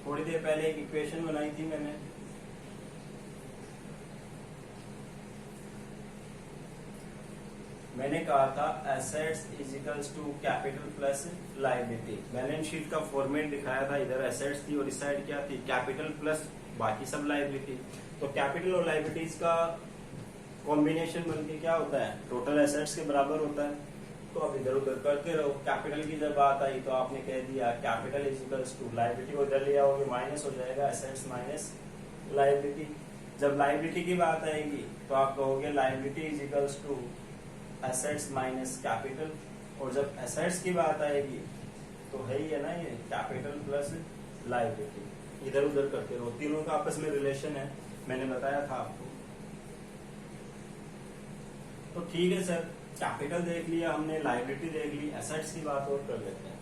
थोड़ी देर पहले एक इक्वेशन बनाई थी मैंने कहा था assets is equals to capital plus liability. Balance sheet का फॉर्मेट दिखाया था, इधर एसेट्स थी और इस साइड क्या थी? कैपिटल प्लस बाकी सब लायबिलिटी। तो कैपिटल और लायबिलिटीज का कॉम्बिनेशन बनके क्या होता है? टोटल एसेट्स के बराबर होता है। तो अब इधर उधर करते रहो। कैपिटल की जब बात आई तो आपने कह दिया capital is equals to liability को इधर ले आओगे, माइनस हो जाएगा एसेट्स माइनस लायबिलिटी। जब लायबिलिटी की बात आएगी तो आप कहोगे liability is equals to assets minus capital, और जब एसेट्स की बात आएगी तो है ही है ना ये कैपिटल प्लस लायबिलिटी। इधर उधर करते रहो, तीनों का आपस में रिलेशन है, मैंने बताया था आपको। तो ठीक है सर, कैपिटल देख लिया हमने, लायबिलिटी देख ली, एसेट्स की बात और कर लेते हैं।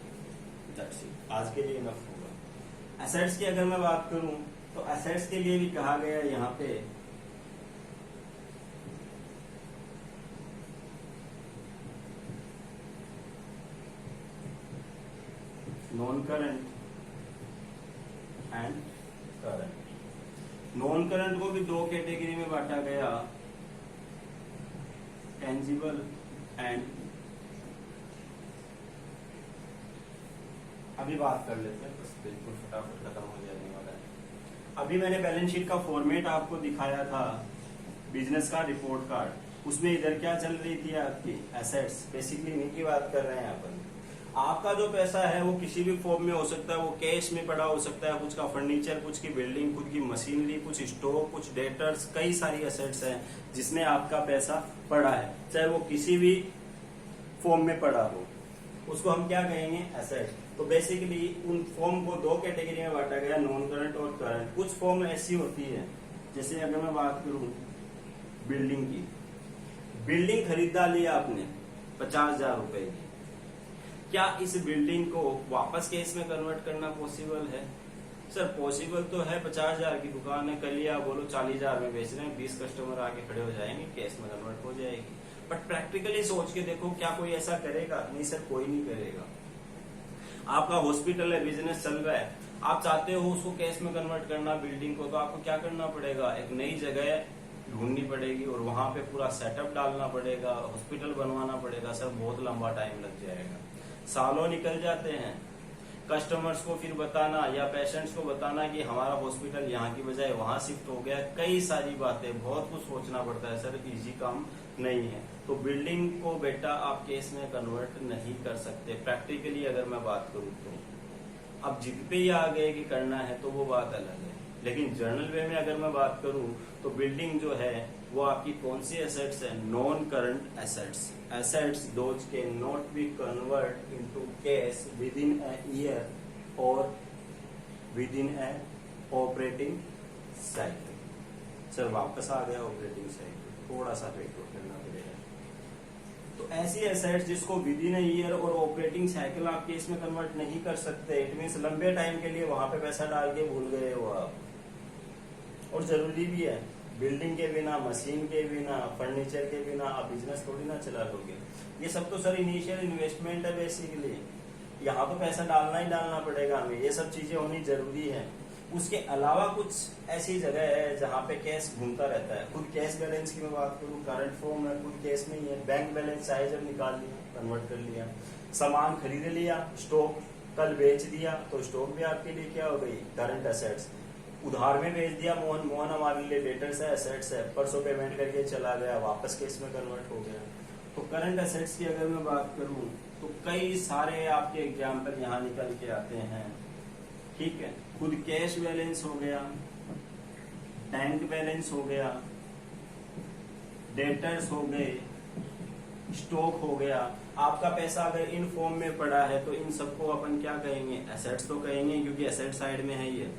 आज के लिए इनफ होगा। एसेट्स की अगर मैं बात करूं तो एसेट्स के लिए भी कहा गया यहाँ पे non current and current. Non current को भी 2 कैटेगरी में बांटा गया, टेंजिबल एंड। अभी बात कर लेते हैं, बस बिल्कुल फटाफट खत्म हो जाने वाला है। अभी मैंने बैलेंस शीट का फॉर्मेट आपको दिखाया था, बिजनेस का रिपोर्ट कार्ड। उसमें इधर क्या चल रही थी आपकी एसेट्स, बेसिकली इन्हीं की बात कर रहे हैं अपन। आपका जो पैसा है वो किसी भी फॉर्म में हो सकता है, वो कैश में पड़ा हो सकता है, कुछ का फर्नीचर, कुछ की बिल्डिंग, कुछ की मशीनरी, कुछ स्टॉक, कुछ डेटर्स, कई सारी एसेट्स हैं जिसमें आपका पैसा पड़ा है, चाहे वो किसी भी फॉर्म में पड़ा हो, उसको हम क्या कहेंगे, एसेट। तो बेसिकली उन फॉर्म को दो कैटेगरी में बांटा गया, नॉन करंट और करंट। कुछ फॉर्म ऐसी होती है, जैसे अगर मैं बात करूं बिल्डिंग की, बिल्डिंग खरीदा लिया आपने 50,000 रुपए की, क्या इस बिल्डिंग को वापस कैश में कन्वर्ट करना पॉसिबल है? सर पॉसिबल तो है, 50,000 की दुकान है, कल आप बोलो 40,000 में बेच रहे हैं, 20 कस्टमर आके खड़े हो जाएंगे, कैश में कन्वर्ट हो जाएगी। बट प्रैक्टिकली सोच के देखो, क्या कोई ऐसा करेगा? नहीं सर, कोई नहीं करेगा। आपका हॉस्पिटल है, बिजनेस चल रहा है, आप चाहते हो उसको कैश में कन्वर्ट करना बिल्डिंग को, तो आपको क्या करना पड़ेगा, एक नई जगह ढूंढनी पड़ेगी और वहां पे पूरा सेटअप डालना पड़ेगा, हॉस्पिटल बनवाना पड़ेगा। सर बहुत लंबा टाइम लग जाएगा, सालों निकल जाते हैं। कस्टमर्स को फिर बताना या पेशेंट्स को बताना कि हमारा हॉस्पिटल यहाँ की बजाय वहां शिफ्ट हो गया, कई सारी बातें, बहुत कुछ सोचना पड़ता है सर, इजी काम नहीं है। तो बिल्डिंग को बेटा आप केस में कन्वर्ट नहीं कर सकते प्रैक्टिकली, अगर मैं बात करूँ तो। अब जिद पे ही आ गए कि करना है तो वो बात अलग है, लेकिन जर्नल वे में अगर मैं बात करूं तो बिल्डिंग जो है वो आपकी कौन सी एसेट्स है, non current assets. Assets those can not be convert into cash within a year or within a operating cycle. Sir वापस आ गया ऑपरेटिंग साइकिल, थोड़ा सा वेट करना पड़ेगा। तो ऐसी एसेट्स जिसको विद इन अ ईयर और ऑपरेटिंग साइकिल आप केस में कन्वर्ट नहीं कर सकते, इट मीन्स लंबे टाइम के लिए वहां पे पैसा डाल के भूल गए हो आप। और जरूरी भी है, बिल्डिंग के बिना, मशीन के बिना, फर्नीचर के बिना आप बिजनेस थोड़ी ना चला लोगे। ये सब तो सर इनिशियल इन्वेस्टमेंट है बेसिकली, यहाँ तो पैसा डालना ही डालना पड़ेगा हमें, ये सब चीजें होनी जरूरी है। उसके अलावा कुछ ऐसी जगह है जहाँ पे कैश घूमता रहता है। खुद कैश बैलेंस की मैं बात करूँ, करंट फॉर्म है, खुद कैश नहीं है, बैंक बैलेंस चाहे जब निकाल लिया, कन्वर्ट कर लिया, सामान खरीद लिया, स्टॉक कल बेच दिया तो स्टॉक भी आपके लिए क्या हो गई, करंट एसेट्स। उधार में बेच दिया मोहन हमारे लिए डेटर्स है, एसेट्स है, परसों पेमेंट करके चला गया, वापस केस में कन्वर्ट हो गया। तो करंट एसेट्स की अगर मैं बात करूं तो कई सारे आपके एग्जाम्पल यहाँ निकल के आते हैं, ठीक है। खुद कैश बैलेंस हो गया, बैंक बैलेंस हो गया, डेटर्स हो गए, स्टॉक हो गया। आपका पैसा अगर इन फॉर्म में पड़ा है तो इन सबको अपन क्या कहेंगे, एसेट्स तो कहेंगे, क्योंकि एसेट साइड में है ये।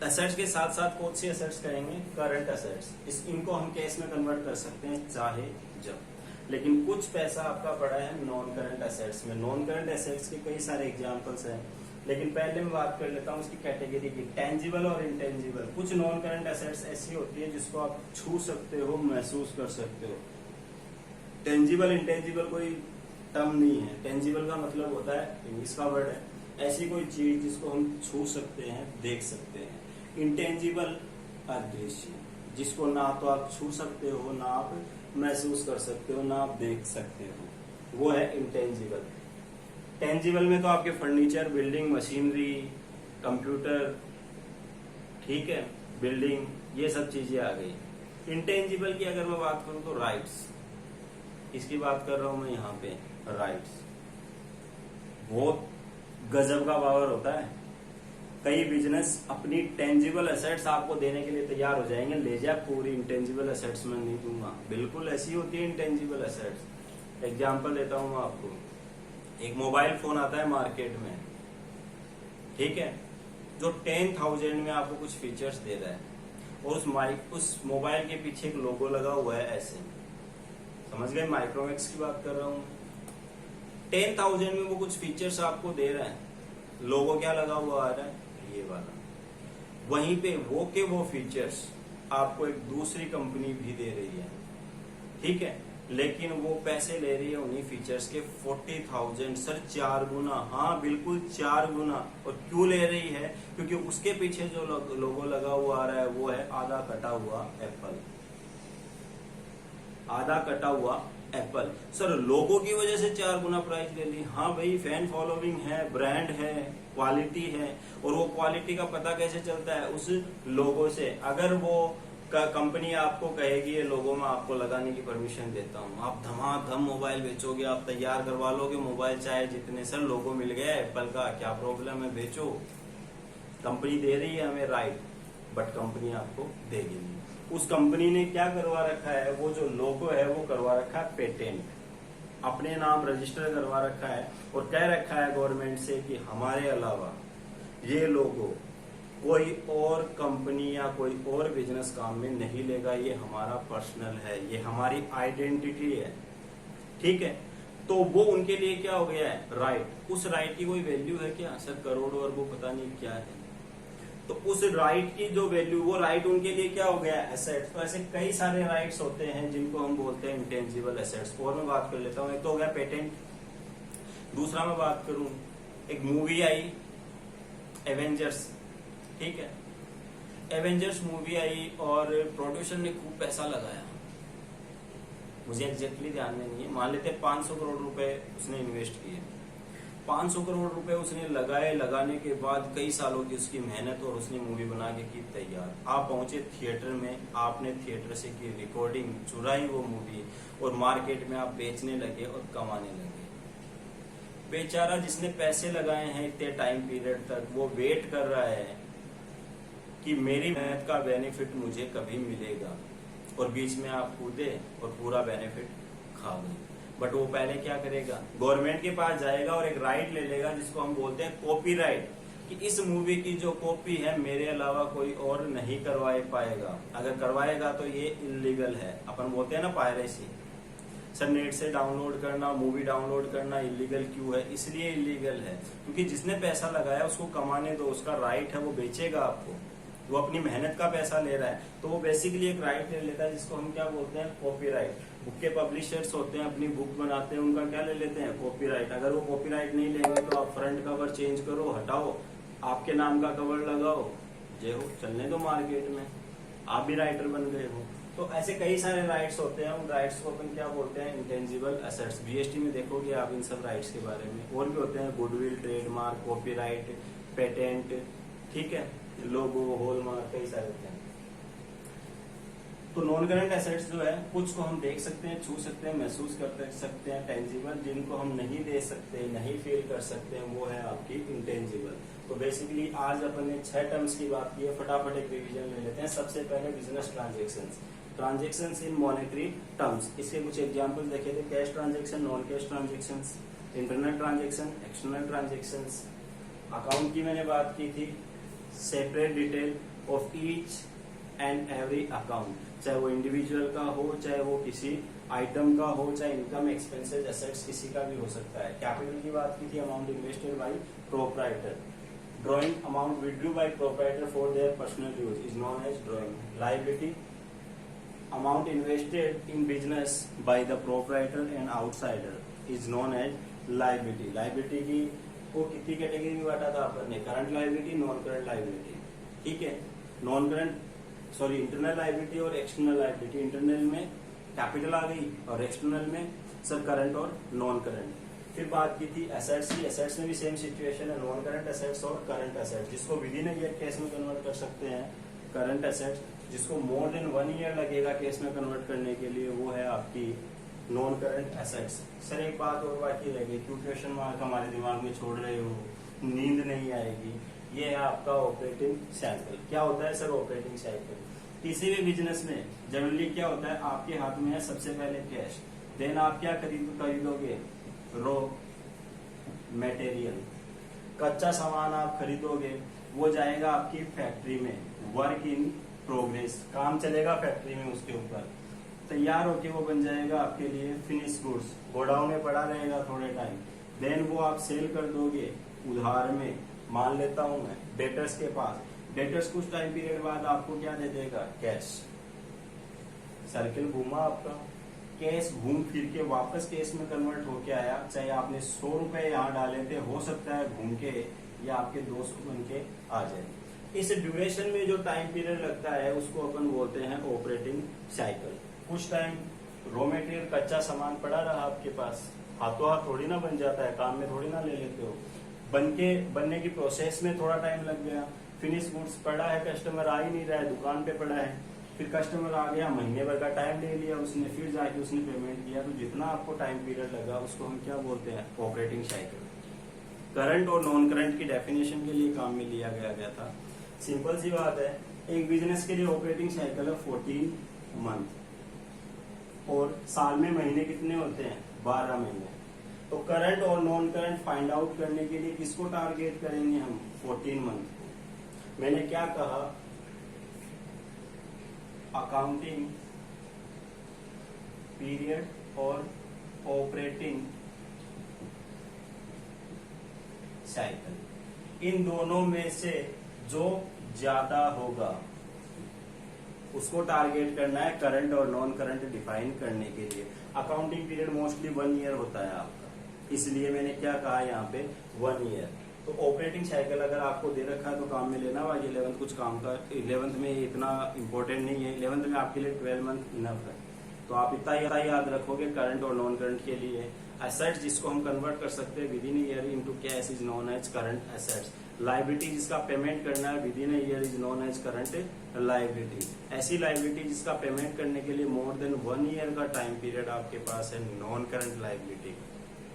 एसेट्स के साथ साथ कौन सी एसेट्स कहेंगे, करंट एसेट्स। इनको हम कैश में कन्वर्ट कर सकते हैं चाहे जब, लेकिन कुछ पैसा आपका पड़ा है नॉन करंट एसेट्स में। नॉन करंट एसेट्स के कई सारे एग्जांपल्स हैं, लेकिन पहले मैं बात कर लेता हूँ उसकी कैटेगरी की, टेंजिबल और इंटेंजिबल। कुछ नॉन करंट एसेट्स ऐसी होती है जिसको आप छू सकते हो, महसूस कर सकते हो। टेंजिबल इंटेंजिबल कोई टर्म नहीं है, टेंजिबल का मतलब होता है, इंग्लिश का वर्ड है, ऐसी कोई चीज जिसको हम छू सकते हैं, देख सकते हैं। इंटेंजिबल अदृश्य, जिसको ना तो आप छू सकते हो, ना आप महसूस कर सकते हो, ना आप देख सकते हो, वो है इंटेंजिबल। टेंजिबल में तो आपके फर्नीचर, बिल्डिंग, मशीनरी, कंप्यूटर, ठीक है, बिल्डिंग, ये सब चीजें आ गई। इंटेंजिबल की अगर मैं बात करूं तो राइट्स, इसकी बात कर रहा हूं मैं यहाँ पे, राइट्स। बहुत गजब का पावर होता है। कई बिजनेस अपनी टेंजिबल एसेट्स आपको देने के लिए तैयार हो जाएंगे, ले जा पूरी इंटेंजिबल एसेट्स में नहीं दूंगा, बिल्कुल ऐसी होती है इंटेंजिबल एसेट्स। एग्जांपल देता हूं मैं आपको, एक मोबाइल फोन आता है मार्केट में, ठीक है, जो 10,000 में आपको कुछ फीचर्स दे रहा है, और उस मोबाइल के पीछे एक लोगो लगा हुआ है ऐसे, समझ गए, माइक्रोमैक्स की बात कर रहा हूं। 10,000 में वो कुछ फीचर्स आपको दे रहा है, लोगो क्या लगा हुआ आ रहा है, ये वाला। वहीं पे वो फीचर्स आपको एक दूसरी कंपनी भी दे रही है, ठीक है, लेकिन वो पैसे ले रही है उन्हीं फीचर्स के 40,000, सर 4 गुना, हाँ बिल्कुल 4 गुना। और क्यों ले रही है, क्योंकि उसके पीछे जो लोगो लगा हुआ आ रहा है वो है आधा कटा हुआ एप्पल, आधा कटा हुआ एप्पल। सर लोगो की वजह से 4 गुना प्राइस ले ली, हाँ भाई, फैन फॉलोइंग है, ब्रांड है, क्वालिटी है, और वो क्वालिटी का पता कैसे चलता है, उस लोगो से। अगर वो कंपनी आपको कहेगी ये लोगों में आपको लगाने की परमिशन देता हूँ, आप धमाधम मोबाइल बेचोगे, आप तैयार करवा लोगे मोबाइल, चाहे जितने सर लोगो मिल गया एप्पल का, क्या प्रॉब्लम है, बेचो। कंपनी दे रही है हमें राइट, बट कंपनी आपको देगी नहीं। उस कंपनी ने क्या करवा रखा है, वो जो लोगो है वो करवा रखा है पेटेंट, अपने नाम रजिस्टर करवा रखा है और कह रखा है गवर्नमेंट से कि हमारे अलावा ये लोगो कोई और कंपनी या कोई और बिजनेस काम में नहीं लेगा, ये हमारा पर्सनल है, ये हमारी आइडेंटिटी है, ठीक है। तो वो उनके लिए क्या हो गया है, राइट। उस राइट की कोई वैल्यू है क्या सर, करोड़ों अरबों पता नहीं क्या है। तो उस राइट की जो वैल्यू, वो राइट उनके लिए क्या हो गया, एसेट्स। तो ऐसे कई सारे राइट्स होते हैं जिनको हम बोलते हैं इंटेंजिबल एसेट्स। और मैं बात कर लेता हूँ, एक तो हो गया पेटेंट, दूसरा मैं बात करूं, एक मूवी आई एवेंजर्स, ठीक है। एवेंजर्स मूवी आई और प्रोड्यूसर ने खूब पैसा लगाया, मुझे एग्जैक्टली ध्यान में नहीं है, मान लेते 500 करोड़ रुपए उसने इन्वेस्ट किए। 500 करोड़ रुपए उसने लगाए, लगाने के बाद कई सालों की उसकी मेहनत और उसने मूवी बना के की तैयार। आप पहुंचे थिएटर में, आपने थिएटर से की रिकॉर्डिंग, चुराई वो मूवी और मार्केट में आप बेचने लगे और कमाने लगे। बेचारा जिसने पैसे लगाए हैं इतने टाइम पीरियड तक, वो वेट कर रहा है कि मेरी मेहनत का बेनिफिट मुझे कभी मिलेगा, और बीच में आप कूदे और पूरा बेनिफिट खा गए। बट वो पहले क्या करेगा, गवर्नमेंट के पास जाएगा और एक राइट ले लेगा जिसको हम बोलते हैं कॉपीराइट, कि इस मूवी की जो कॉपी है मेरे अलावा कोई और नहीं करवा पाएगा, अगर करवाएगा तो ये इलीगल है। अपन बोलते हैं ना पायरेसी, सर नेट से डाउनलोड करना, मूवी डाउनलोड करना इलीगल क्यों है, इसलिए इलीगल है क्योंकि जिसने पैसा लगाया उसको कमाने दो, उसका राइट है, वो बेचेगा आपको, वो अपनी मेहनत का पैसा ले रहा है, तो वो बेसिकली एक राइट ले लेता है जिसको हम क्या बोलते हैं, कॉपीराइट। बुक के पब्लिशर्स होते हैं, अपनी बुक बनाते हैं, उनका क्या ले लेते हैं, कॉपीराइट। अगर वो कॉपीराइट नहीं लेंगे तो आप फ्रंट कवर चेंज करो, हटाओ, आपके नाम का कवर लगाओ, जय हो, चलने दो मार्केट में, आप भी राइटर बन गए हो। तो ऐसे कई सारे राइट्स होते हैं, उन राइट्स को अपन क्या बोलते हैं, इंटेंजिबल एसेट्स। बीएसटी में देखोगे आप इन सब राइट्स के बारे में, और भी होते हैं, गुडविल, ट्रेडमार्क, कॉपीराइट, पेटेंट, ठीक है, लोगो, हॉलमार्क, कई सारे होते हैं। तो नॉन करंट एसेट्स जो है, कुछ को हम देख सकते हैं, छू सकते हैं, महसूस कर सकते हैं, टेंजिबल। जिनको हम नहीं दे सकते, नहीं फील कर सकते हैं, वो है आपकी इंटेंजिबल। तो बेसिकली आज अपन ने 6 टर्म्स की बात की है, फटाफट एक रिवीजन ले लेते हैं। सबसे पहले बिजनेस ट्रांजेक्शंस, ट्रांजेक्शंस इन मॉनेटरी टर्म्स। इसके कुछ एग्जांपल्स देखे थे, cash transaction, non cash transactions, internal transaction, external transactions. Account की मैंने बात की थी, separate detail of each and every account, चाहे वो इंडिविजुअल का हो, चाहे वो किसी आइटम का हो, चाहे इनकम, एक्सपेंसेस, एसेट्स किसी का भी हो सकता है। कैपिटल की बात की थी, amount invested by proprietor. Drawing, amount withdrew by proprietor for their personal use is known as drawing. Liability, amount invested in business by the proprietor and outsider is known as liability. Liability की को कितनी कैटेगरी में बांटा था अपन ने, current liability, non current liability, ठीक है। नॉन करंट इंटरनल लायबिलिटी और एक्सटर्नल लायबिलिटी। इंटरनल में कैपिटल आ गई और एक्सटर्नल में सर करंट और नॉन करंट। फिर बात की थी एसेट्स की, एसेट्स में भी सेम सिचुएशन है, नॉन करंट एसेट्स और करंट एसेट्स, जिसको विद इन ईयर केस में कन्वर्ट कर सकते हैं करंट एसेट्स, जिसको मोर देन 1 ईयर लगेगा केस में कन्वर्ट करने के लिए, वो है आपकी नॉन करंट एसेट्स। सर एक बात और बाकी रह गई, क्यों क्वेश्चन मार्क हमारे दिमाग में छोड़ रहे हो, नींद नहीं आएगी, ये है आपका ऑपरेटिंग साइकिल। क्या होता है सर ऑपरेटिंग साइकिल? किसी भी बिजनेस में जनरली क्या होता है, आपके हाथ में है सबसे पहले कैश, देन आप क्या खरीदोगे, रॉ मटेरियल, कच्चा सामान आप खरीदोगे, वो जाएगा आपकी फैक्ट्री में, वर्क इन प्रोग्रेस, काम चलेगा फैक्ट्री में, उसके ऊपर तैयार होके वो बन जाएगा आपके लिए फिनिश गुड्स, गोडाउन में पड़ा रहेगा थोड़े टाइम, देन वो आप सेल कर दोगे उधार में, मान लेता हूं मैं डेटर्स के पास, डेटर्स कुछ टाइम पीरियड बाद आपको क्या दे देगा, कैश। सर्किल घूमा आपका, कैश घूम फिर के वापस कैश में कन्वर्ट होके आया, चाहे आपने 100 रुपए यहाँ डाले थे, हो सकता है घूम के या आपके 200 बन के आ जाए। इस ड्यूरेशन में जो टाइम पीरियड लगता है उसको अपन बोलते हैं ऑपरेटिंग साइकिल। कुछ टाइम रॉ मटेरियल कच्चा सामान पड़ा रहा आपके पास, हाथों हाथ थोड़ी ना बन जाता है, काम में थोड़ी ना ले लेते हो, बनने की प्रोसेस में थोड़ा टाइम लग गया, फिनिश गुड्स पड़ा है, कस्टमर आ ही नहीं रहा है, दुकान पे पड़ा है, फिर कस्टमर आ गया, महीने भर का टाइम ले लिया उसने, फिर जाके उसने पेमेंट किया, तो जितना आपको टाइम पीरियड लगा उसको हम क्या बोलते हैं, ऑपरेटिंग साइकिल। करंट और नॉन करंट की डेफिनेशन के लिए काम में लिया गया था। सिंपल सी बात है, एक बिजनेस के लिए ऑपरेटिंग साइकिल है 14 मंथ, और साल में महीने कितने होते हैं, 12 महीने। तो करंट और नॉन करंट फाइंड आउट करने के लिए किसको टारगेट करेंगे हम, 14 मंथ को। मैंने क्या कहा, अकाउंटिंग पीरियड और ऑपरेटिंग साइकिल, इन दोनों में से जो ज्यादा होगा उसको टारगेट करना है करंट और नॉन करंट डिफाइन करने के लिए। अकाउंटिंग पीरियड मोस्टली 1 ईयर होता है आपका, इसलिए मैंने क्या कहा यहाँ पे 1 ईयर। तो ऑपरेटिंग साइकिल अगर आपको दे रखा है तो काम में लेना, बाकी 11th कुछ काम का, 11th में इतना इंपॉर्टेंट नहीं है, 11th में आपके लिए 12 मंथ इनफ है। तो आप इतना याद रखोगे करंट और नॉन करंट के लिए। एसेट्स जिसको हम कन्वर्ट कर सकते हैं within year into cash is known as current assets. Liability जिसका पेमेंट करना है within year is known as current liability. ऐसी लाइबिलिटी जिसका पेमेंट करने के लिए मोर देन 1 ईयर का टाइम पीरियड आपके पास है, नॉन करंट लाइबिलिटी।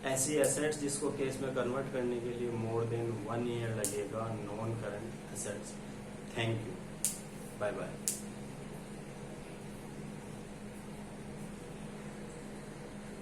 ऐसी एसेट्स जिसको केस में कन्वर्ट करने के लिए मोर देन 1 ईयर लगेगा, non current assets. Thank you, bye bye.